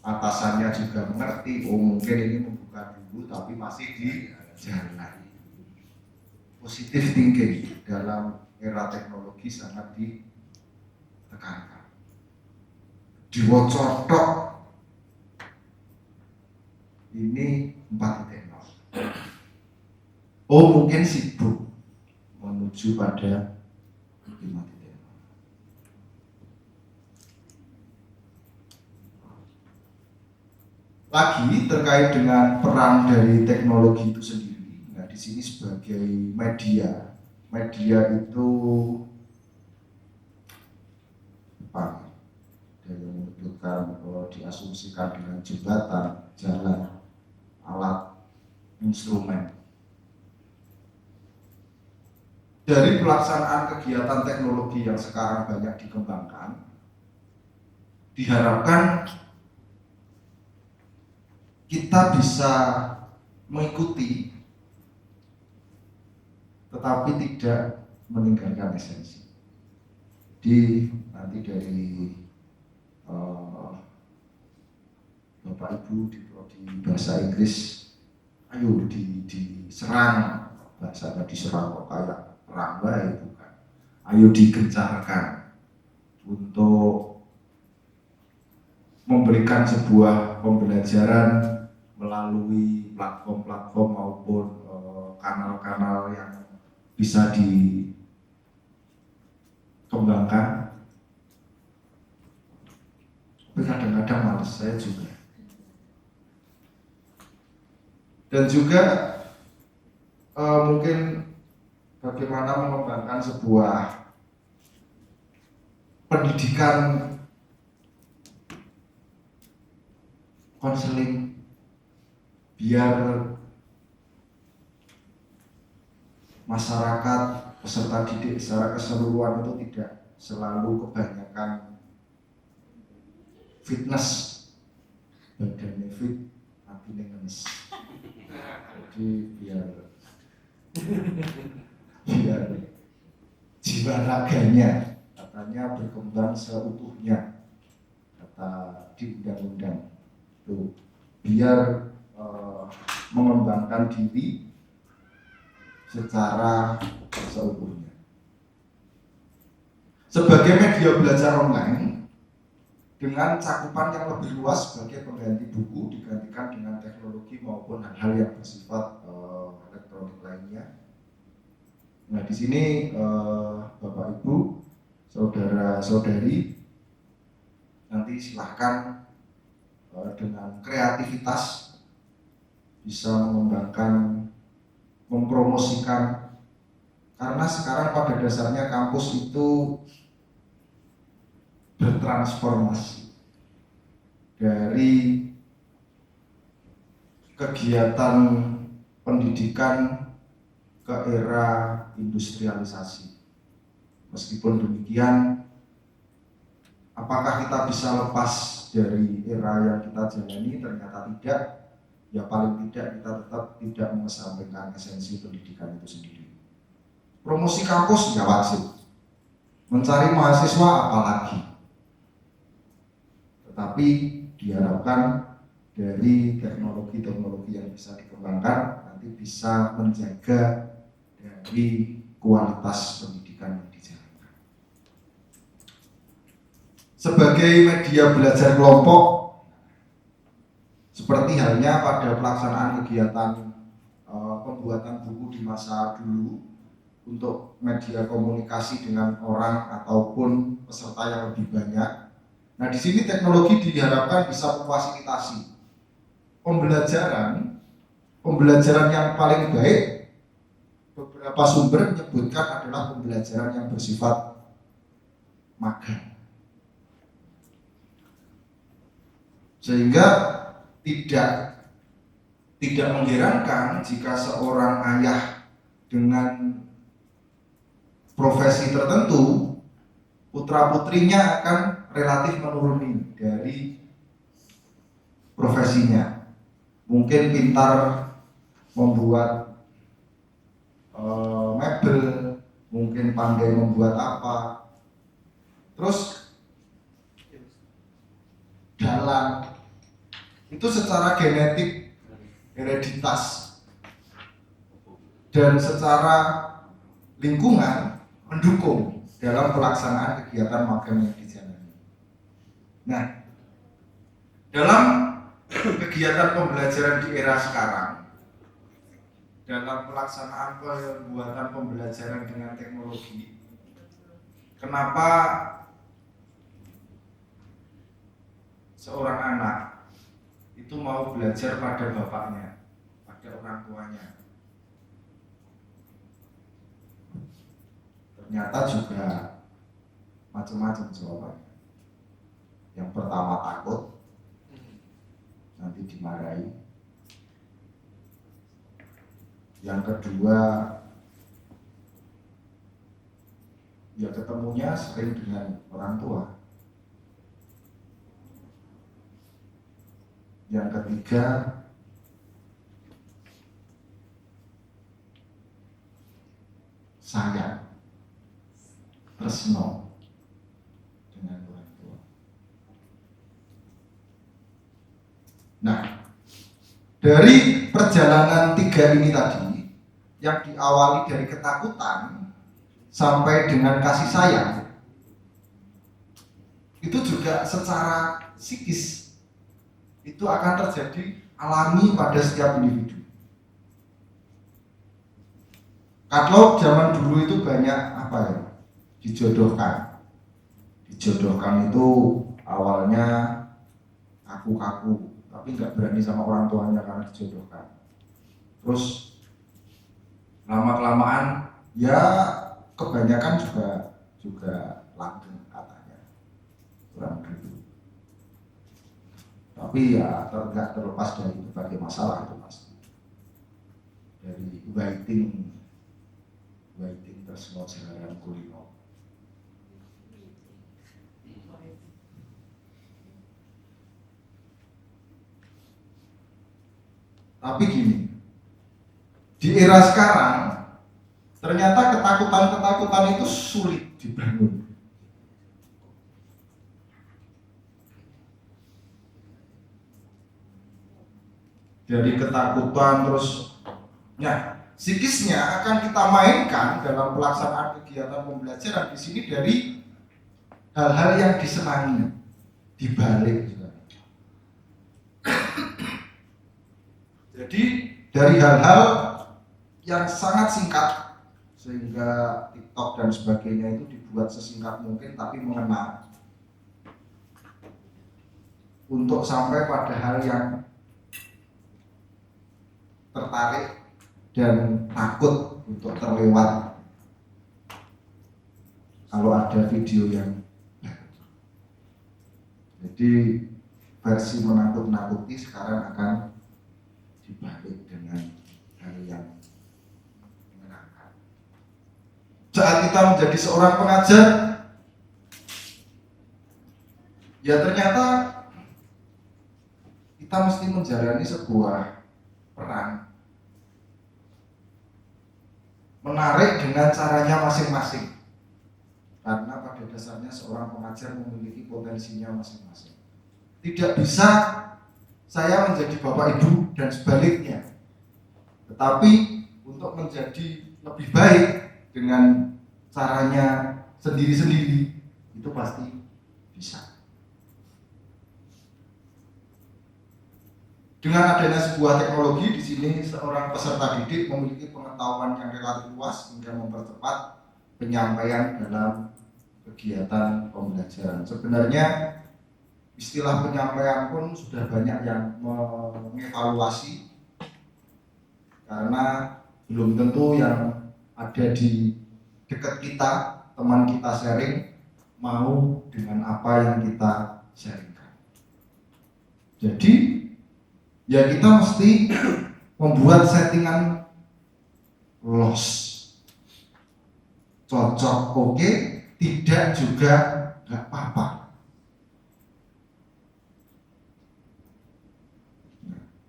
atasannya juga mengerti. Oh mungkin ini membuka dulu tapi masih di jalan. Positive thinking dalam era teknologi sangat ditekankan. Diwocotok ini 4.0. Oh mungkin sibuk menuju pada 5.0. Lagi terkait dengan peran dari teknologi itu sendiri. Nah di sini sebagai media itu apa? Ada yang menyebutkan diasumsikan dengan jembatan, jalan, alat, instrumen. Dari pelaksanaan kegiatan teknologi yang sekarang banyak dikembangkan, diharapkan kita bisa mengikuti tetapi tidak meninggalkan esensi. Jadi nanti dari Bapak Ibu di bahasa Inggris, ayo diserang, bahasanya diserang kok kayak perang itu kan. Ayo digencarkan untuk memberikan sebuah pembelajaran melalui platform-platform maupun kanal-kanal yang bisa dikembangkan. Tapi kadang-kadang males saya juga. Dan juga mungkin bagaimana mengembangkan sebuah pendidikan konseling biar masyarakat peserta didik secara keseluruhan itu tidak selalu kebanyakan fitness, badannya fit hatinya ngenes. Jadi biar jiwa raganya katanya berkembang seutuhnya, kata di undang-undang itu, biar mengembangkan diri secara seutuhnya. Sebagai media belajar online dengan cakupan yang lebih luas sebagai pengganti buku digantikan dengan teknologi maupun hal-hal yang bersifat elektronik lainnya. Nah, di sini Bapak Ibu, saudara-saudari, nanti silahkan dengan kreativitas bisa mengembangkan, mempromosikan, karena sekarang pada dasarnya kampus itu bertransformasi dari kegiatan pendidikan ke era industrialisasi. Meskipun demikian, apakah kita bisa lepas dari era yang kita jalani? Ternyata tidak. Ya paling tidak kita tetap tidak mengesampingkan esensi pendidikan itu sendiri. Promosi kampus ya wajib. Mencari mahasiswa apalagi. Tetapi diharapkan dari teknologi-teknologi yang bisa dikembangkan nanti bisa menjaga dari kualitas pendidikan yang dijalankan. Sebagai media belajar kelompok, seperti halnya pada pelaksanaan kegiatan pembuatan buku di masa dulu untuk media komunikasi dengan orang ataupun peserta yang lebih banyak. Nah, di sini teknologi diharapkan bisa memfasilitasi pembelajaran yang paling baik. Beberapa sumber menyebutkan adalah pembelajaran yang bersifat magang, sehingga tidak mengherankan jika seorang ayah dengan profesi tertentu, putra-putrinya akan relatif menuruni dari profesinya. Mungkin pintar membuat mebel, mungkin pandai membuat apa, terus dalang, itu secara genetik, hereditas, dan secara lingkungan mendukung dalam pelaksanaan kegiatan magang yang dijalani. Nah, dalam kegiatan pembelajaran di era sekarang, dalam pelaksanaan pembuatan pembelajaran dengan teknologi, kenapa seorang anak itu mau belajar pada bapaknya, pada orang tuanya? Ternyata juga macam-macam jawabannya. Yang pertama takut, nanti dimarahi. Yang kedua, ya ketemunya sering dengan orang tua. Yang ketiga, sayang, tresno dengan orang tua. Nah, dari perjalanan tiga ini tadi, yang diawali dari ketakutan sampai dengan kasih sayang, itu juga secara psikis itu akan terjadi alami pada setiap individu. Kalau zaman dulu itu banyak apa ya, dijodohkan itu awalnya kaku-kaku, tapi nggak berani sama orang tuanya karena dijodohkan. Terus lama-kelamaan ya kebanyakan juga langgeng katanya orang dulu. Tapi ya nggak terlepas dari berbagai masalah itu pasti. Dari waiting terus mau jalan kulino. Tapi gini, di era sekarang ternyata ketakutan itu sulit dibangun. Dari ketakutan terus, ya psikisnya akan kita mainkan dalam pelaksanaan kegiatan pembelajaran di sini dari hal-hal yang disenangi, dibalik. Jadi dari hal-hal yang sangat singkat sehingga TikTok dan sebagainya itu dibuat sesingkat mungkin tapi mengena, untuk sampai pada hal yang tertarik dan takut untuk terlewat kalau ada video yang baru. Jadi versi menakut-nakuti sekarang akan dibalik dengan hal yang menyenangkan. Saat kita menjadi seorang pengajar, ya ternyata kita mesti menjalani sebuah peran, menarik dengan caranya masing-masing. Karena pada dasarnya seorang pengajar memiliki potensinya masing-masing. Tidak bisa saya menjadi bapak ibu dan sebaliknya. Tetapi untuk menjadi lebih baik dengan caranya sendiri-sendiri itu pasti bisa. Dengan adanya sebuah teknologi di sini seorang peserta didik memiliki pengetahuan yang relatif luas hingga mempercepat penyampaian dalam kegiatan pembelajaran. Sebenarnya istilah penyampaian pun sudah banyak yang mengevaluasi karena belum tentu yang ada di dekat kita, teman kita sharing mau dengan apa yang kita sharingkan. Jadi ya kita mesti membuat settingan los, cocok oke, tidak juga nggak apa-apa.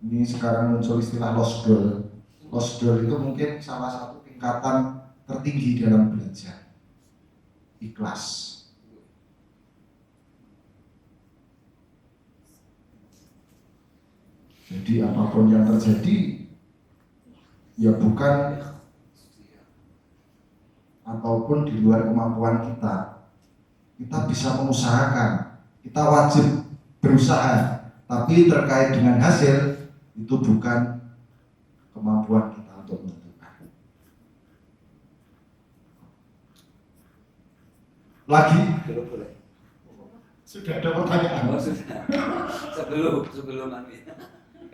Ini sekarang muncul istilah lost goal. Lost goal itu mungkin salah satu tingkatan tertinggi dalam belajar. Ikhlas. Jadi apapun yang terjadi, ya bukan ataupun di luar kemampuan kita. Kita bisa mengusahakan, kita wajib berusaha. Tapi terkait dengan hasil, itu bukan kemampuan kita untuk menentukan. Lagi? Belum boleh. Sudah ada pertanyaan? Oh, sudah. sebelum nanti.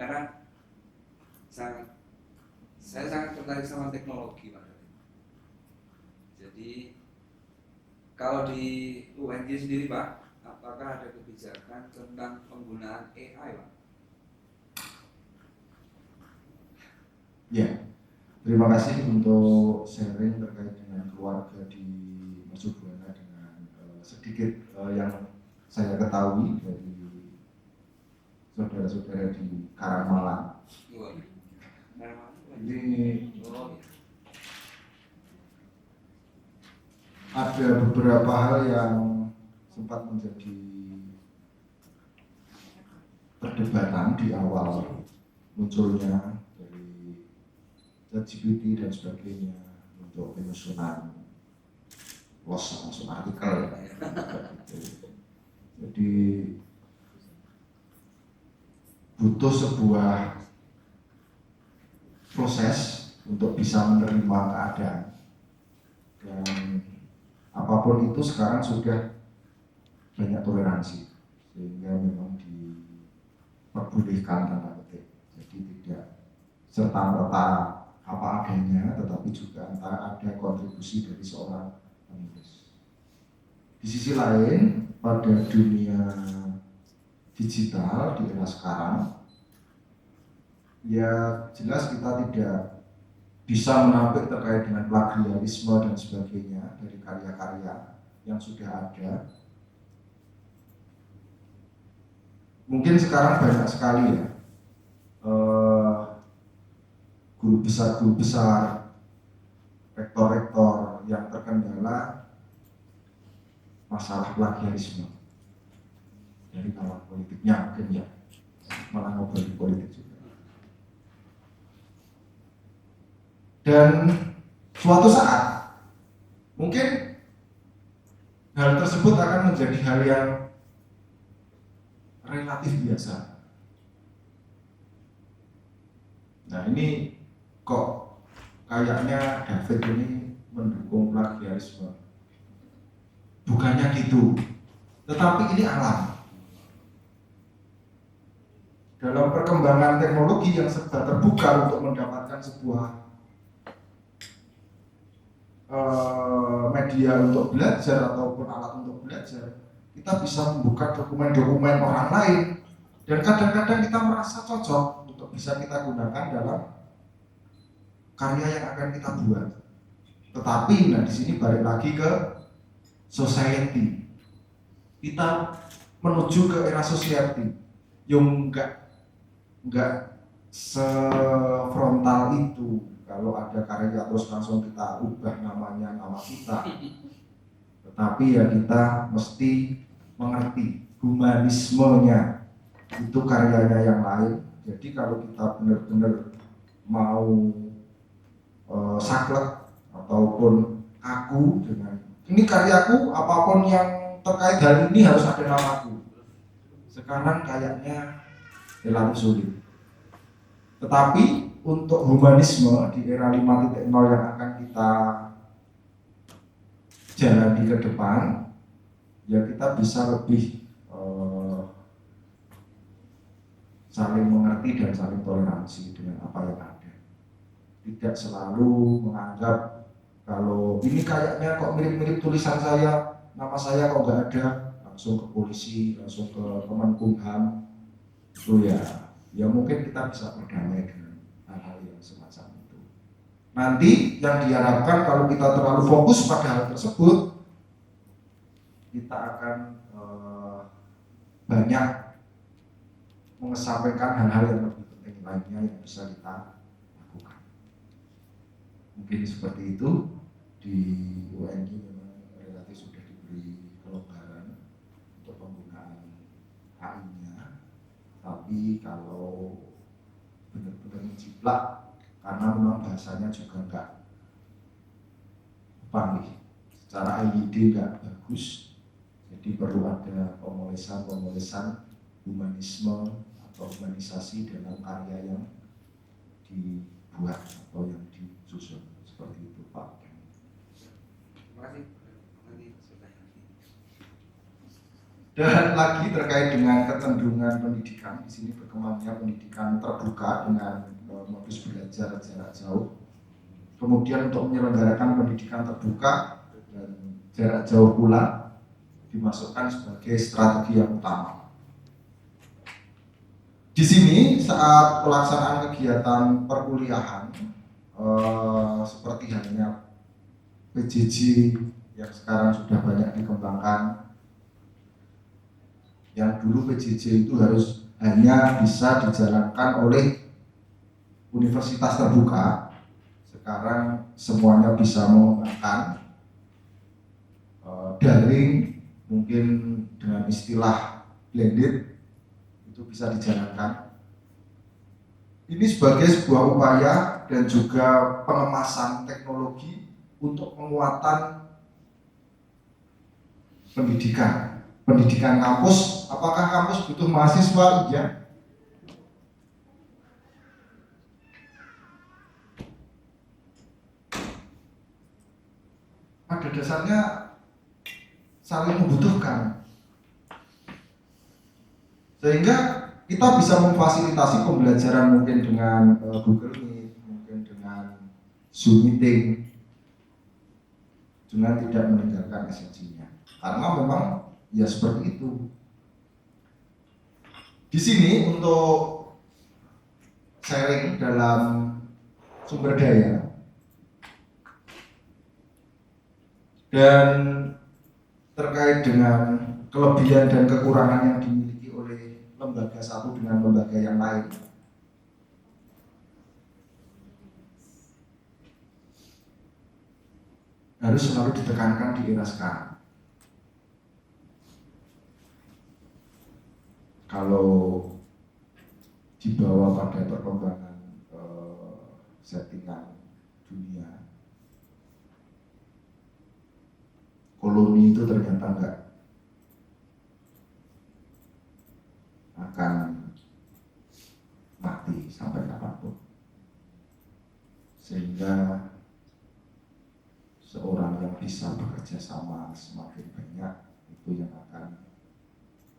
Karena saya sangat tertarik sama teknologi, Pak. Jadi kalau di UNJ sendiri, Pak, apakah ada kebijakan tentang penggunaan AI, Pak? Ya, terima kasih untuk sharing terkait dengan keluarga di Mercubuana dengan sedikit yang saya ketahui dari saudara-saudara di Karangmalang. Ini ada beberapa hal yang sempat menjadi perdebatan di awal munculnya dari ChatGPT dan sebagainya untuk penyusunan langsung artikel. Jadi butuh sebuah proses untuk bisa menerima keadaan, dan apapun itu sekarang sudah banyak toleransi sehingga memang diperbolehkan tanda petik. Jadi tidak serta-merta apa adanya, tetapi juga ada kontribusi dari seorang penulis. Di sisi lain, pada dunia digital di era sekarang, ya jelas kita tidak bisa menampik terkait dengan plagiarisme dan sebagainya dari karya-karya yang sudah ada. Mungkin sekarang banyak sekali ya guru besar, rektor-rektor yang terkendala masalah plagiarisme dari kawan politiknya, mungkin ya, malah ngobrol di politik juga. Dan suatu saat mungkin hal tersebut akan menjadi hal yang relatif biasa. Nah, ini kok kayaknya David ini mendukung plagiarisme. Bukannya gitu, tetapi ini alam. Dalam perkembangan teknologi yang serba terbuka untuk mendapatkan sebuah media untuk belajar ataupun alat untuk belajar, kita bisa membuka dokumen-dokumen orang lain dan kadang-kadang kita merasa cocok untuk bisa kita gunakan dalam karya yang akan kita buat. Tetapi nah di sini balik lagi ke society. Kita menuju ke era society yang enggak sefrontal itu. Kalau ada karya terus langsung kita ubah namanya nama kita. Tetapi ya kita mesti mengerti humanismenya, itu karyanya yang lain. Jadi kalau kita benar-benar mau saklek ataupun aku dengan ini karyaku, apapun yang terkait hal ini harus ada namaku. Sekarang kayaknya relatif sulit. Tetapi untuk humanisme di era 5.0 yang akan kita jalani ke depan, ya kita bisa lebih saling mengerti dan saling toleransi dengan apa yang ada. Tidak selalu menganggap kalau ini kayaknya kok mirip-mirip tulisan saya, nama saya kok nggak ada, langsung ke polisi, langsung ke Kemenkumham. Itu ya mungkin kita bisa berdamai dengan hal-hal yang semacam itu. Nanti yang diharapkan kalau kita terlalu fokus pada hal tersebut, kita akan banyak mengesampingkan hal-hal yang lebih penting lainnya yang bisa kita lakukan. Mungkin seperti itu. Di UNY memang relatif sudah diberi kelonggaran untuk penggunaan AI-nya, tapi kalau benar-benar menjiplak karena memang bahasanya juga enggak panggil secara IID enggak bagus, jadi perlu ada pemolesan humanisme atau humanisasi dalam karya yang dibuat atau yang disusun. Seperti itu Pak. Dan lagi terkait dengan kecenderungan pendidikan, di sini berkembangnya pendidikan terbuka dengan modus belajar jarak jauh. Kemudian untuk menyelenggarakan pendidikan terbuka dan jarak jauh pula dimasukkan sebagai strategi yang utama. Di sini saat pelaksanaan kegiatan perkuliahan seperti halnya PJJ yang sekarang sudah banyak dikembangkan. Yang dulu PJJ itu harus hanya bisa dijalankan oleh universitas terbuka, sekarang semuanya bisa menggunakan daring, mungkin dengan istilah blended, itu bisa dijalankan. Ini sebagai sebuah upaya dan juga pengemasan teknologi untuk penguatan pendidikan kampus. Apakah kampus butuh mahasiswa? Iya. Pada dasarnya saling membutuhkan, sehingga kita bisa memfasilitasi pembelajaran mungkin dengan Google Meet, mungkin dengan Zoom meeting, dengan tidak meninggalkan esensinya. Karena memang ya seperti itu. Di sini untuk sharing dalam sumber daya dan terkait dengan kelebihan dan kekurangan yang dimiliki oleh lembaga satu dengan lembaga yang lain. Harus selalu ditekankan di era sekarang. Kalau dibawa pada perkembangan settingan dunia, koloni itu ternyata enggak akan mati sampai kapanpun, sehingga seorang yang bisa bekerja sama semakin banyak itu yang akan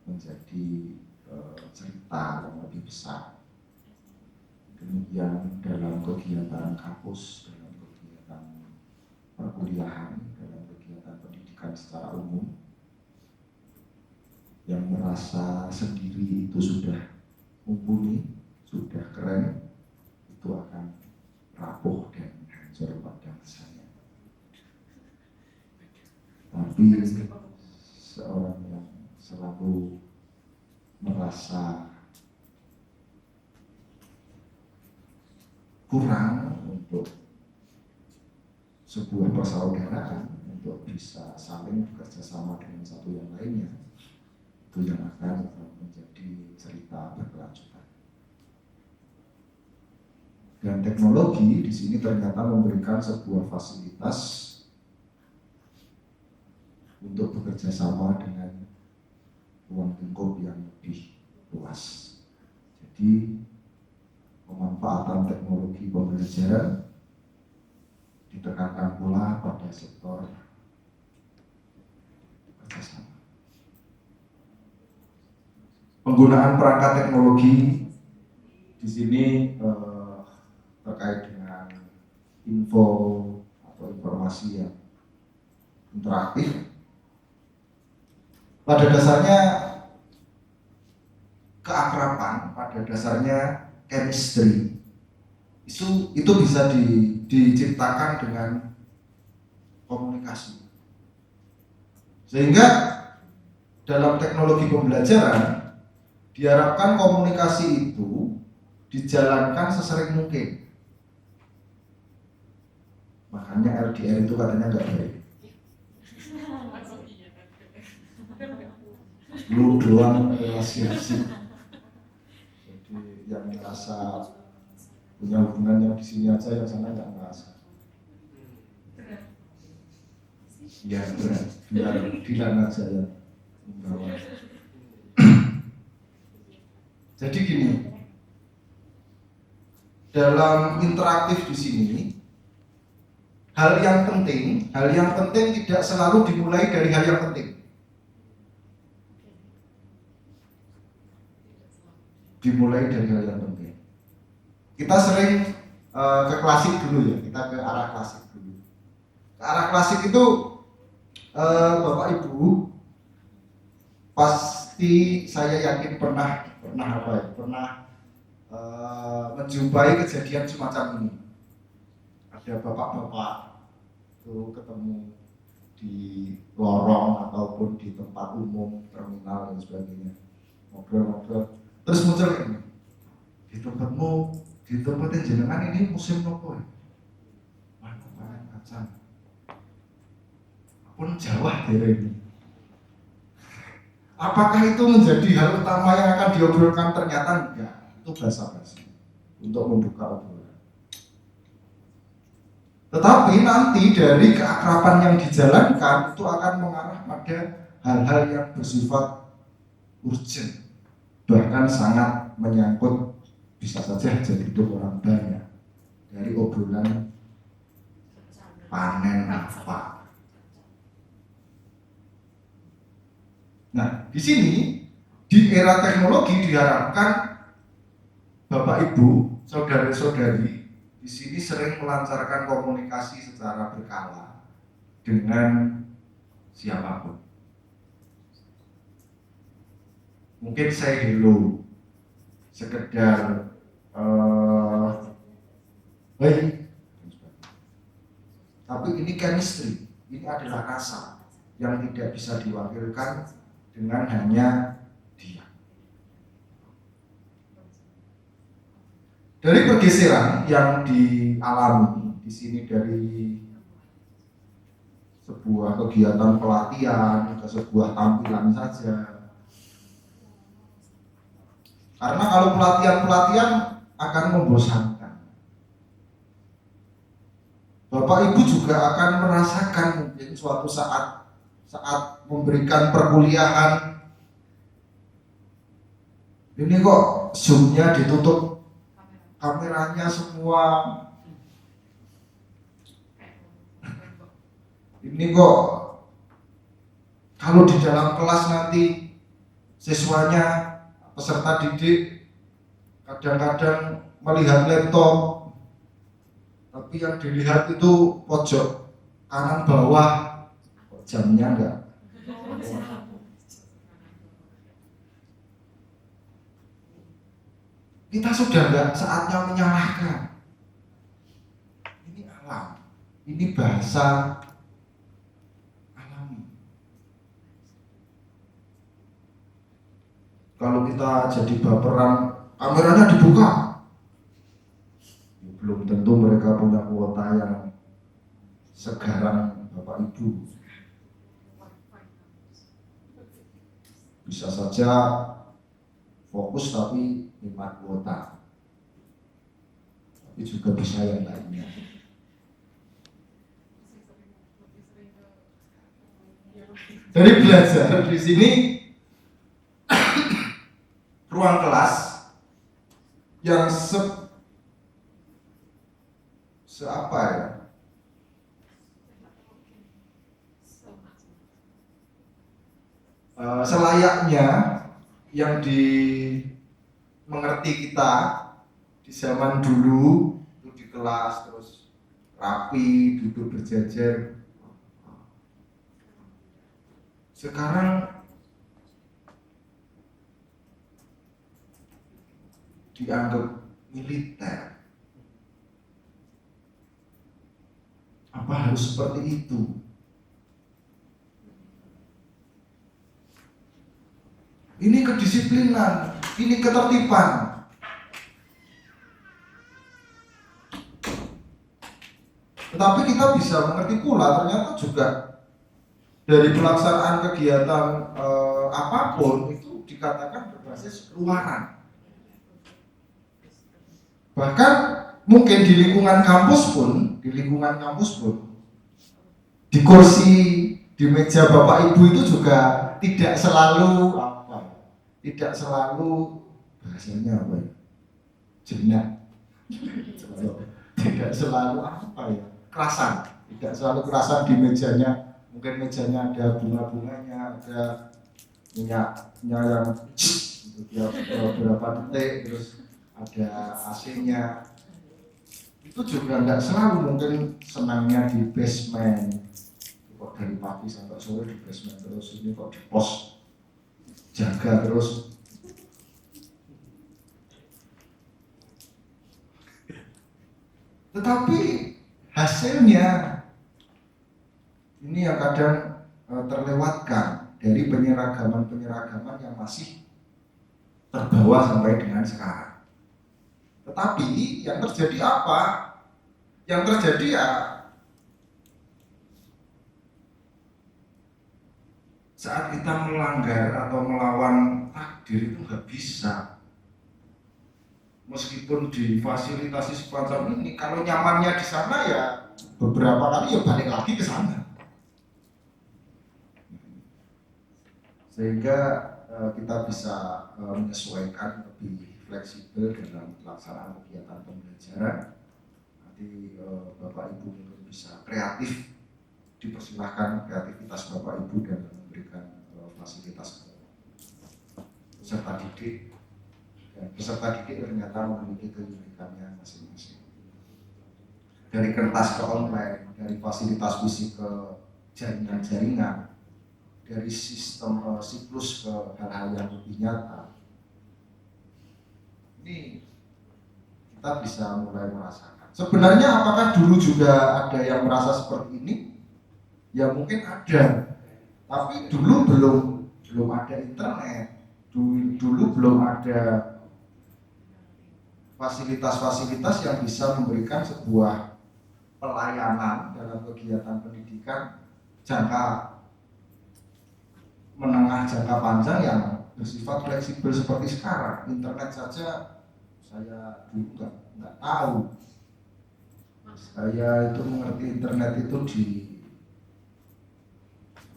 menjadi cerita yang lebih besar. Demikian dalam kegiatan kampus, dalam kegiatan perkuliahan, dalam kegiatan pendidikan secara umum, yang merasa sendiri itu sudah mumpuni, sudah keren, itu akan rapuh dan hancur pada masanya. Tapi seorang yang selalu merasa kurang untuk sebuah persaudaraan, untuk bisa saling bekerja sama dengan satu yang lainnya, itu yang akan menjadi cerita berkelanjutan. Dan teknologi di sini ternyata memberikan sebuah fasilitas untuk bekerja sama dengan ruang lingkup yang lebih luas. Jadi pemanfaatan teknologi pembelajaran ditekankan pula pada sektor kerjasama. Penggunaan perangkat teknologi di sini terkait dengan info atau informasi yang interaktif. Pada dasarnya keakraban, pada dasarnya chemistry itu bisa diciptakan dengan komunikasi. Sehingga dalam teknologi pembelajaran diharapkan komunikasi itu dijalankan sesering mungkin. Makanya LDR itu katanya nggak baik. Lu doang relasi asik. Jadi yang merasa punya hubungan yang di sini aja, yang sana nggak merasa. Ya berat, bilang aja ya. Jadi gini, dalam interaktif di sini, hal yang penting tidak selalu dimulai dari hal yang penting. Dimulai dari hal yang penting. Kita sering ke klasik dulu ya, kita ke arah klasik dulu. Ke arah klasik itu Bapak Ibu pasti saya yakin pernah menjumpai kejadian semacam ini. Ada bapak-bapak itu ketemu di lorong ataupun di tempat umum, terminal dan sebagainya, ngobrol-ngobrol. Terus muncul ini, di tempatnya jenengan ini musim nopo ya? Mana panen kacang? Pun Jawa daerah ini. Apakah itu menjadi hal utama yang akan diobrolkan? Ternyata enggak. Itu basa-basi untuk membuka obrolan. Tetapi nanti dari keakraban yang dijalankan itu akan mengarah pada hal-hal yang bersifat urgent, bahkan sangat menyangkut, bisa saja jadi hidup orang banyak dari obrolan panen apa. Nah, di sini di era teknologi diharapkan Bapak Ibu, saudara-saudari di sini sering melancarkan komunikasi secara berkala dengan siapapun. Mungkin say hello sekedar baik, tapi ini chemistry, ini adalah rasa yang tidak bisa diwakilkan dengan hanya dia. Dari pergeseran yang dialami di sini dari sebuah kegiatan pelatihan ke sebuah tampilan saja. Karena kalau pelatihan akan membosankan. Bapak Ibu juga akan merasakan mungkin suatu saat memberikan perkuliahan, ini kok zoom-nya ditutup, kameranya semua, ini kok kalau di dalam kelas nanti siswanya, peserta didik kadang-kadang melihat laptop, tapi yang dilihat itu pojok kanan bawah, jamnya enggak. Kita sudah enggak saatnya menyalahkan. Ini alam, ini bahasa alami. Kalau kita jadi baperan, kameranya dibuka, belum tentu mereka punya kuota yang sekarang Bapak Ibu. Bisa saja fokus tapi 5 kuota, tapi juga bisa yang lainnya. Dari belajar di sini, ruang kelas yang seapa ya? Selayaknya yang dimengerti kita di zaman dulu itu di kelas terus rapi, duduk berjejer. Sekarang dianggap militer. Apa harus seperti itu? Ini kedisiplinan, ini ketertiban. Tetapi kita bisa mengerti pula ternyata juga dari pelaksanaan kegiatan apapun itu dikatakan berbasis luaran. Bahkan mungkin di lingkungan kampus pun, di kursi, di meja Bapak Ibu itu juga tidak selalu bahasanya apa ya? Jenak. Tidak selalu kerasan, tidak selalu kerasan di mejanya. Mungkin mejanya ada bunga-bunganya, ada minyak yang tiap beberapa detik, terus ada AC-nya. Itu juga nggak selalu, mungkin senangnya di basement. Kok dari pagi sampai sore di basement terus, ini kok di pos jaga terus. Tetapi hasilnya ini yang kadang terlewatkan dari penyeragaman yang masih terbawa sampai dengan sekarang. Tetapi yang terjadi apa? Yang terjadi ya saat kita melanggar atau melawan takdir itu nggak bisa. Meskipun difasilitasi semacam ini, kalau nyamannya di sana ya beberapa kali ya balik lagi ke sana. Sehingga kita bisa menyesuaikan lebih fleksibel dalam pelaksanaan kegiatan pembelajaran. Nanti Bapak Ibu mungkin bisa kreatif, dipersilahkan kreativitas Bapak Ibu dan memberikan fasilitas peserta didik. Dan peserta didik ternyata memiliki keunikannya masing-masing. Dari kertas ke online, dari fasilitas fisik ke jaringan-jaringan, dari sistem siklus ke hal-hal yang lebih nyata. Ini kita bisa mulai merasakan. Sebenarnya apakah dulu juga ada yang merasa seperti ini? Ya mungkin ada, tapi dulu belum ada internet, dulu belum ada fasilitas-fasilitas yang bisa memberikan sebuah pelayanan dalam kegiatan pendidikan jangka menengah, jangka panjang yang bersifat fleksibel seperti sekarang. Internet saja saya dulu nggak tahu. Saya itu mengerti internet itu di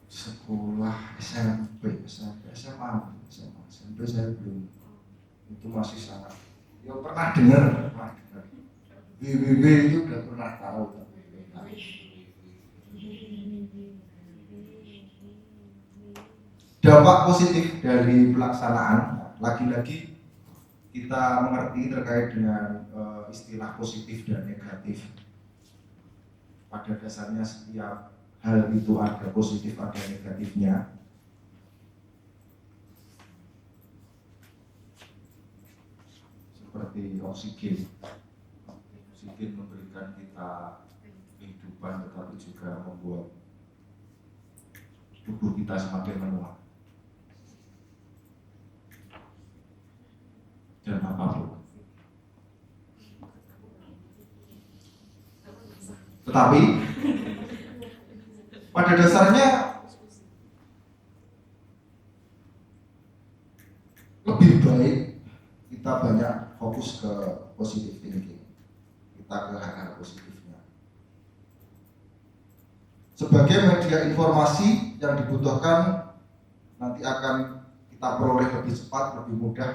sekolah SMP SMA saya belum, itu masih sangat. Ya pernah dengar. WWW itu udah pernah tahu. Dampak positif dari pelaksanaan, lagi-lagi kita mengerti terkait dengan istilah positif dan negatif. Pada dasarnya setiap hal itu ada positif, ada negatifnya. Seperti oksigen memberikan kita kehidupan, tetapi juga membuat tubuh kita semakin menua. Dan apapun. Tetapi pada dasarnya lebih baik kita banyak fokus ke positive thinking, kita ke hal-hal positifnya. Sebagai media informasi yang dibutuhkan nanti akan kita peroleh lebih cepat, lebih mudah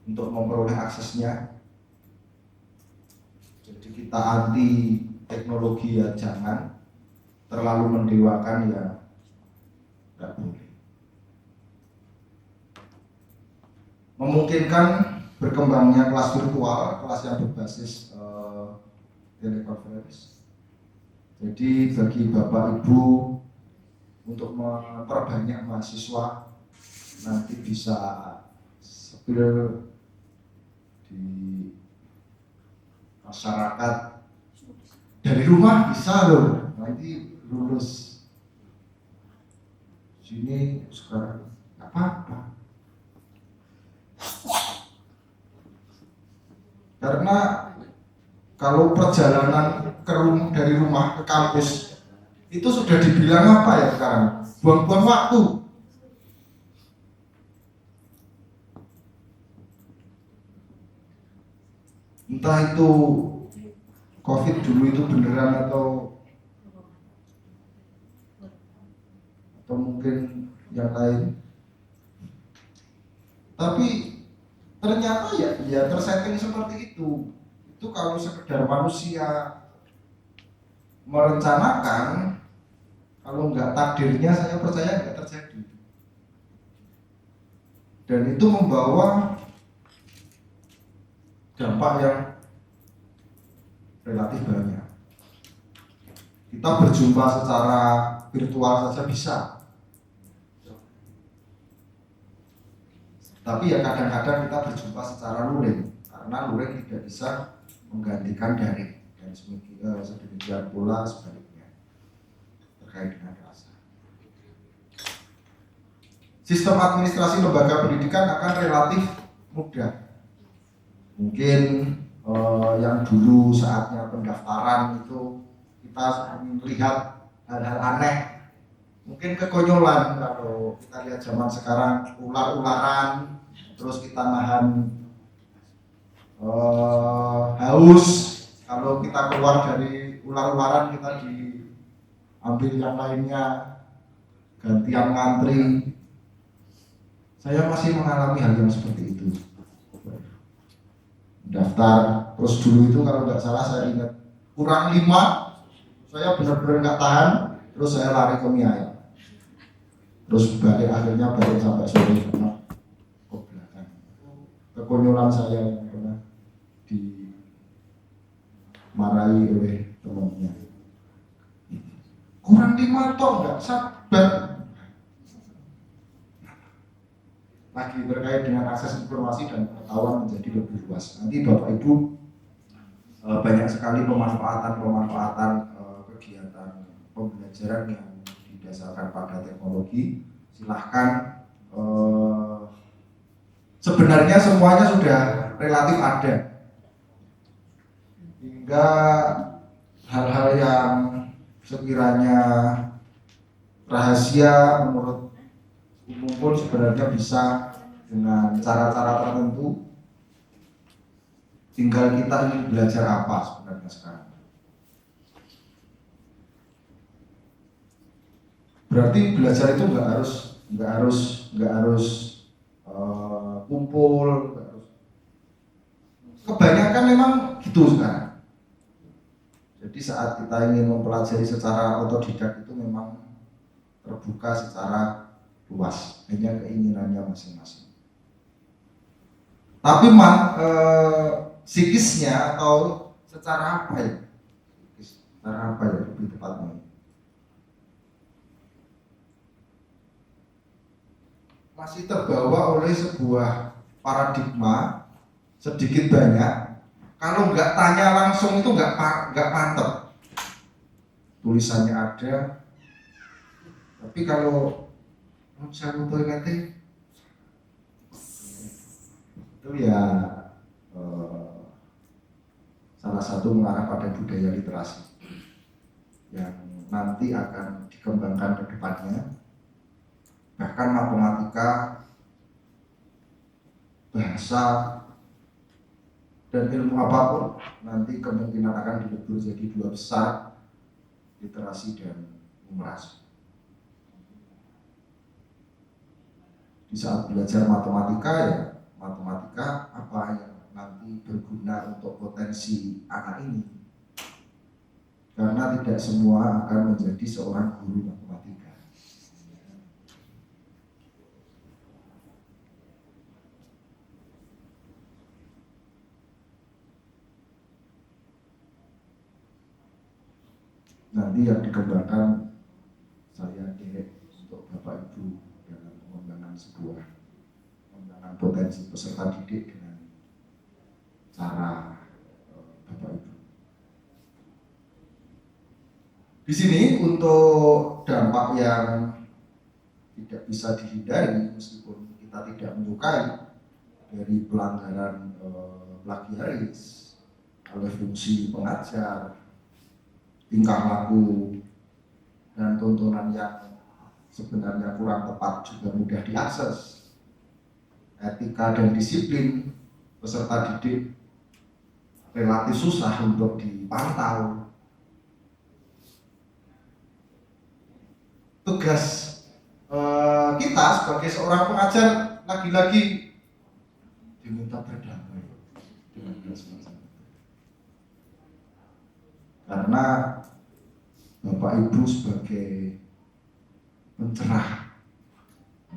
untuk memperoleh aksesnya. Jadi kita anti teknologi ya jangan, terlalu mendewakan ya tidak boleh. Memungkinkan berkembangnya kelas virtual, kelas yang berbasis telekonferensi. Jadi bagi Bapak Ibu untuk memperbanyak mahasiswa nanti bisa spill di masyarakat dari rumah bisa loh, nanti lulus sini sekarang nggak apa-apa, karena kalau perjalanan dari rumah ke kampus itu sudah dibilang apa ya sekarang, buang-buang waktu. Entah itu COVID dulu itu beneran atau mungkin yang lain. Tapi ternyata ya tersetting seperti itu. Itu kalau sekedar manusia merencanakan, kalau nggak takdirnya saya percaya nggak terjadi. Dan itu membawa dampak yang relatif banyak. Kita berjumpa secara virtual saja bisa, tapi ya kadang-kadang kita berjumpa secara luring, karena luring tidak bisa menggantikan daring, dan sedemikian pula sebaliknya terkait dengan rasa. Sistem administrasi lembaga pendidikan akan relatif mudah. Mungkin yang dulu saatnya pendaftaran itu kita melihat hal-hal aneh, mungkin kekonyolan. Kalau kita lihat zaman sekarang ular-ularan, terus kita nahan haus, kalau kita keluar dari ular-ularan kita diambil yang lainnya, gantian ngantri. Saya masih mengalami hal yang seperti itu. Daftar, terus dulu itu kalau nggak salah saya ingat kurang 5, saya benar-benar nggak tahan, terus saya lari ke mie ayam, terus akhirnya balik sampai sore karena kebelakang. Kekonyolan saya yang pernah dimarahi oleh temannya, kurang 5 toh nggak sabar. lagi terkait dengan akses informasi dan pengetahuan menjadi lebih luas. Nanti Bapak Ibu banyak sekali pemanfaatan kegiatan pembelajaran yang didasarkan pada teknologi. Silahkan, sebenarnya semuanya sudah relatif ada, hingga hal-hal yang sekiranya rahasia menurut umum pun sebenarnya bisa dengan cara-cara tertentu. Tinggal kita ingin belajar apa sebenarnya sekarang. Berarti belajar itu nggak harus kumpul. Kebanyakan memang gitu sekarang. Jadi saat kita ingin mempelajari secara otodidak itu memang terbuka secara luas, hanya keinginannya masing-masing. Tapi psikisnya atau secara apa ya? Secara apa ya lebih tepatnya? Masih terbawa oleh sebuah paradigma sedikit banyak. Kalau nggak tanya langsung itu nggak mantep. Tulisannya ada, tapi kalau saya lupa itu ya salah satu mengarah pada budaya literasi yang nanti akan dikembangkan ke depannya. Bahkan matematika, bahasa, dan ilmu apapun nanti kemungkinan akan dilebur jadi dua besar, literasi dan numerasi. Di saat belajar matematika ya matematika apa yang nanti berguna untuk potensi anak ini, karena tidak semua akan menjadi seorang guru matematika. Nanti yang dikembangkan saya direct untuk Bapak Ibu dalam pengembangan potensi peserta didik dengan cara Bapak Ibu. Di sini untuk dampak yang tidak bisa dihindari meskipun kita tidak menyukai dari pelanggaran plagiaris oleh fungsi pengajar, tingkah laku dan tontonan yang sebenarnya kurang tepat juga mudah diakses. Etika dan disiplin peserta didik relatif susah untuk dipantau. Tugas kita sebagai seorang pengajar lagi-lagi diminta berdamai dengan semacam itu. Karena Bapak Ibu sebagai pencerah,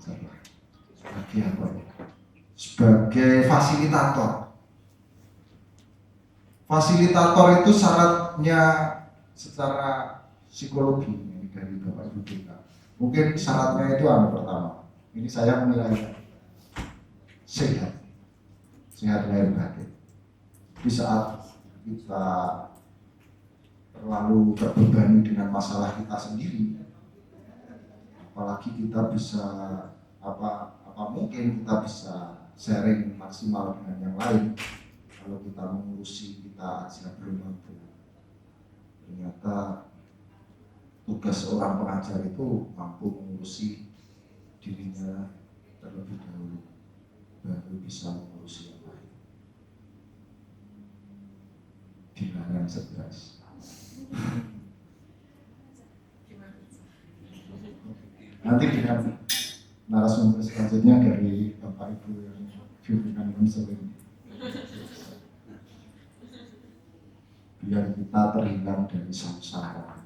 sebagai apa ya? Sebagai fasilitator. Fasilitator itu syaratnya secara psikologi dari Bapak Ibu kita. Mungkin syaratnya itu pertama. Ini saya menilai sehat lahir batin. Di saat kita terlalu terbebani dengan masalah kita sendiri, apalagi kita bisa apa mungkin kita bisa sharing maksimal dengan yang lain. Kalau kita mengurusi kita aja belum mampu, ternyata tugas seorang pengajar itu mampu mengurusi dirinya terlebih dahulu, baru bisa mengurusi yang lain. Dilarang stres. Nanti dengan narasumber selanjutnya dari Bapak Ibu yang pimpinan konseling, biar kita terhindar dari samsara.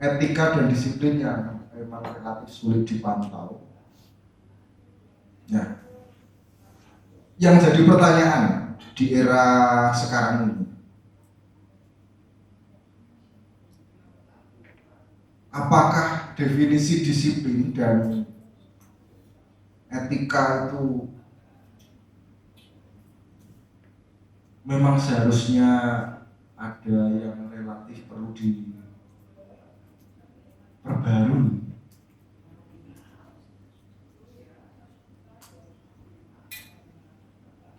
Etika dan disiplin yang memang relatif sulit dipantau. Nah, yang jadi pertanyaan di era sekarang ini, apakah definisi disiplin dan etika itu memang seharusnya ada yang relatif perlu diperbarui.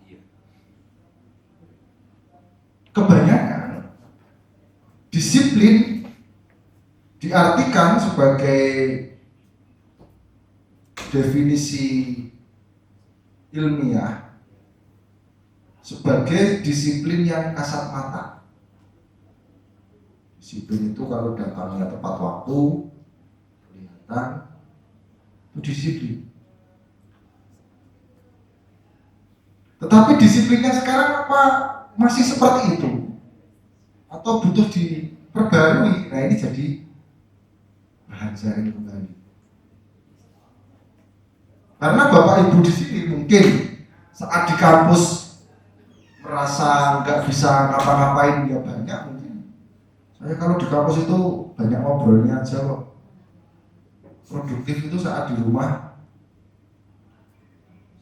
Iya. Kebanyakan disiplin diartikan sebagai definisi ilmiah sebagai disiplin yang kasat mata. Disiplin itu kalau datangnya tepat waktu, kelihatan, itu disiplin. Tetapi disiplinnya sekarang apa masih seperti itu? Atau butuh diperbarui? Nah, ini jadi bahan sharing kembali. Karena Bapak Ibu di sini mungkin saat di kampus merasa nggak bisa ngapa-ngapain ya banyak mungkin. Saya kalau di kampus itu banyak ngobrolnya aja kok. Produktif itu saat di rumah,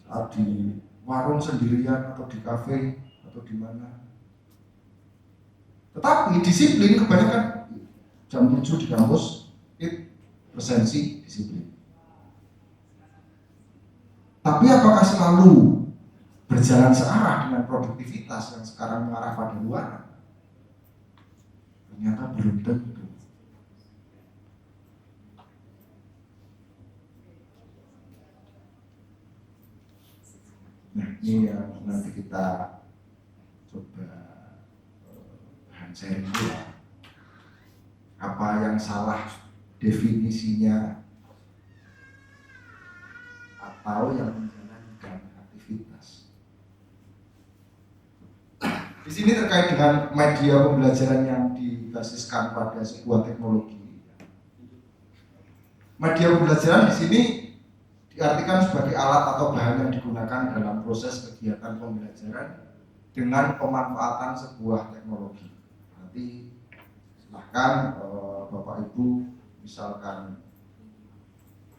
saat di warung sendirian atau di kafe atau di mana. Tetapi disiplin kebanyakan jam 7 di kampus, presensi disiplin. Tapi apakah selalu berjalan searah dengan produktivitas yang sekarang mengarah pada luar? Ternyata belum tentu. Nah, ini yang nanti kita coba bahan sharing dulu. Apa yang salah definisinya atau yang menjalankan aktivitas. Di sini terkait dengan media pembelajaran yang dibasiskan pada sebuah teknologi. Media pembelajaran di sini diartikan sebagai alat atau bahan yang digunakan dalam proses kegiatan pembelajaran dengan pemanfaatan sebuah teknologi. Nanti silahkan Bapak Ibu misalkan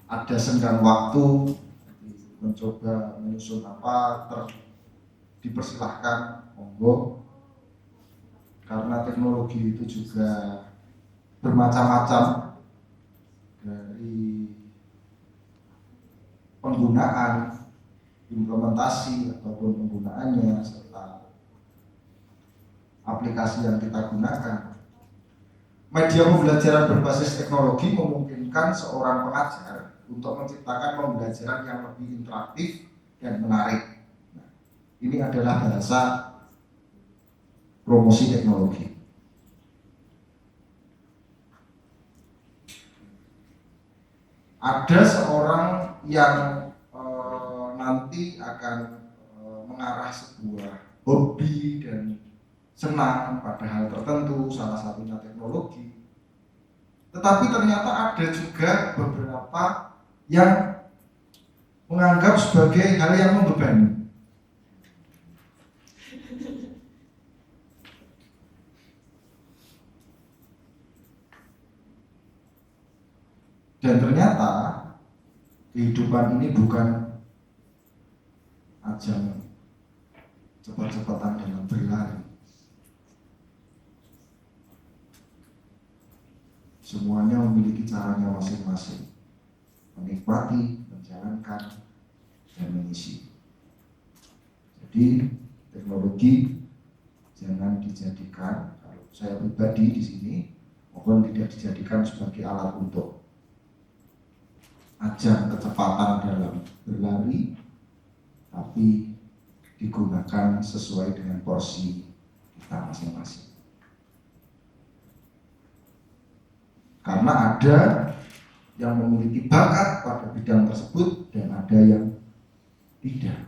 ada senggang waktu mencoba menyusun apa dipersilahkan, monggo, karena teknologi itu juga bermacam-macam dari penggunaan, implementasi ataupun penggunaannya serta aplikasi yang kita gunakan. Media pembelajaran berbasis teknologi memungkinkan seorang pengajar untuk menciptakan pembelajaran yang lebih interaktif dan menarik. Nah, ini adalah bahasa promosi teknologi. Ada seorang yang nanti akan mengarah sebuah hobi dan senang pada hal tertentu, salah satunya teknologi. Tetapi ternyata ada juga beberapa yang menganggap sebagai hal yang membebani. Dan ternyata kehidupan ini bukan ajang cepat-cepatan dalam berlari. Semuanya memiliki caranya masing-masing, menikmati, menjalankan, dan mengisi. Jadi teknologi jangan dijadikan, kalau saya pribadi di sini, mohon tidak dijadikan sebagai alat untuk ajang kecepatan dalam berlari, tapi digunakan sesuai dengan porsi kita masing-masing. Karena ada yang memiliki bakat pada bidang tersebut dan ada yang tidak.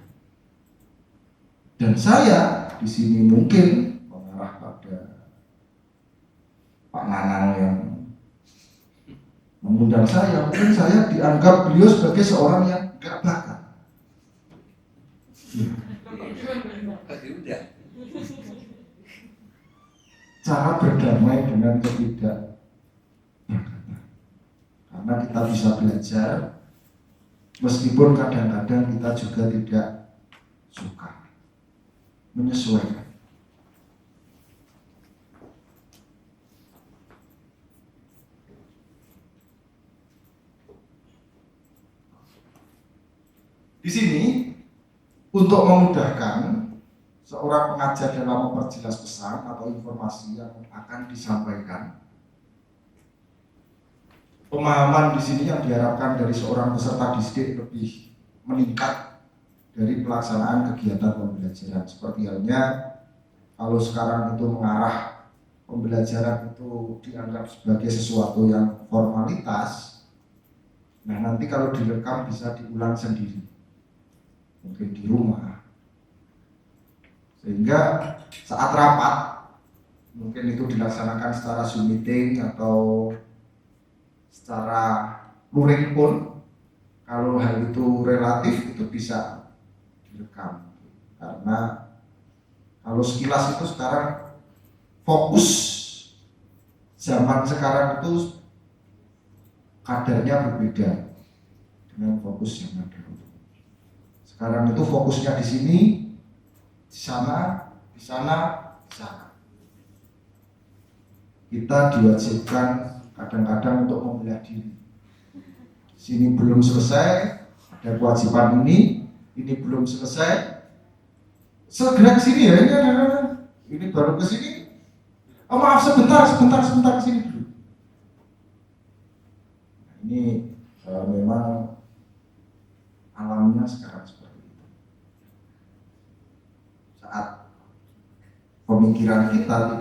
Dan saya di sini mungkin mengarah pada Pak Nanang yang mengundang saya, mungkin saya dianggap beliau sebagai seorang yang gak bakat. Cara berdamai dengan ketidakbakatan. kita bisa belajar, meskipun kadang-kadang kita juga tidak suka, menyesuaikan. Di sini untuk memudahkan seorang pengajar dalam memperjelas pesan atau informasi yang akan disampaikan, pemahaman di sini yang diharapkan dari seorang peserta didik lebih meningkat dari pelaksanaan kegiatan pembelajaran. Seperti halnya kalau sekarang itu mengarah pembelajaran itu dianggap sebagai sesuatu yang formalitas, nah nanti kalau direkam bisa diulang sendiri, mungkin di rumah, sehingga saat rapat mungkin itu dilaksanakan secara Zoom meeting atau secara luring pun, kalau hal itu relatif itu bisa direkam. Karena kalau sekilas itu sekarang fokus zaman sekarang itu kadarnya berbeda dengan fokus zaman dahulu. Sekarang itu fokusnya di sini, di sana, di sana, di sana. Kita diwajibkan kadang-kadang untuk membelah diri. Di sini belum selesai, ada kewajiban ini belum selesai. Segera ke sini ya, ini baru ke sini. Oh maaf, sebentar ke sini dulu. Nah, ini memang alamnya sekarang seperti itu. Saat pemikiran kita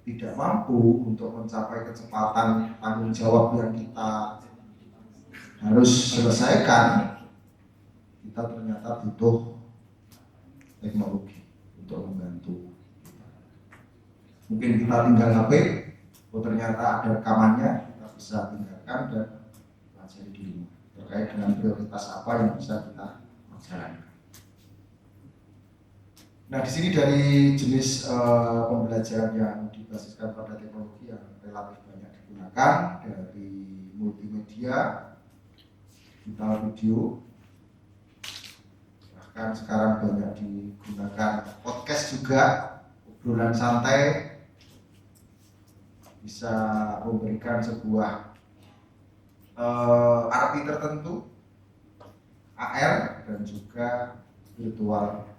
tidak mampu untuk mencapai kecepatan tanggung jawab yang kita harus selesaikan, kita ternyata butuh teknologi untuk membantu. Mungkin kita tinggal HP, ternyata ada rekamannya, kita bisa tinggalkan dan pelajari di rumah terkait dengan prioritas apa yang bisa kita jalankan. Nah, di sini dari jenis pembelajaran yang dibasiskan pada teknologi yang relatif banyak digunakan, dari multimedia, digital video, bahkan sekarang banyak digunakan podcast juga, obrolan santai, bisa memberikan sebuah arti tertentu, AR dan juga virtual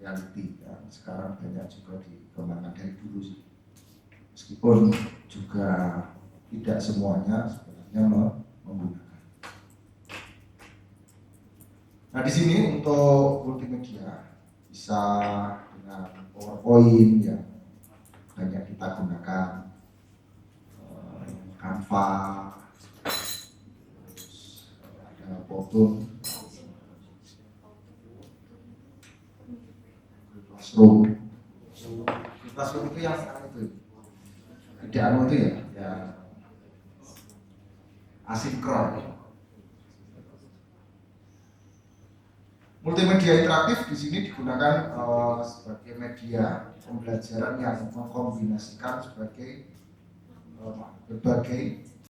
reality yang sekarang banyak juga dikembangkan dari dulu sih. Meskipun juga tidak semuanya sebenarnya menggunakan. Nah, di sini untuk multimedia bisa dengan PowerPoint yang banyak kita gunakan, Canva, terus ada Photon, Classroom itu yang itu tidak itu ya asinkron. Multimedia interaktif di sini digunakan sebagai media pembelajaran yang mengkombinasikan sebagai berbagai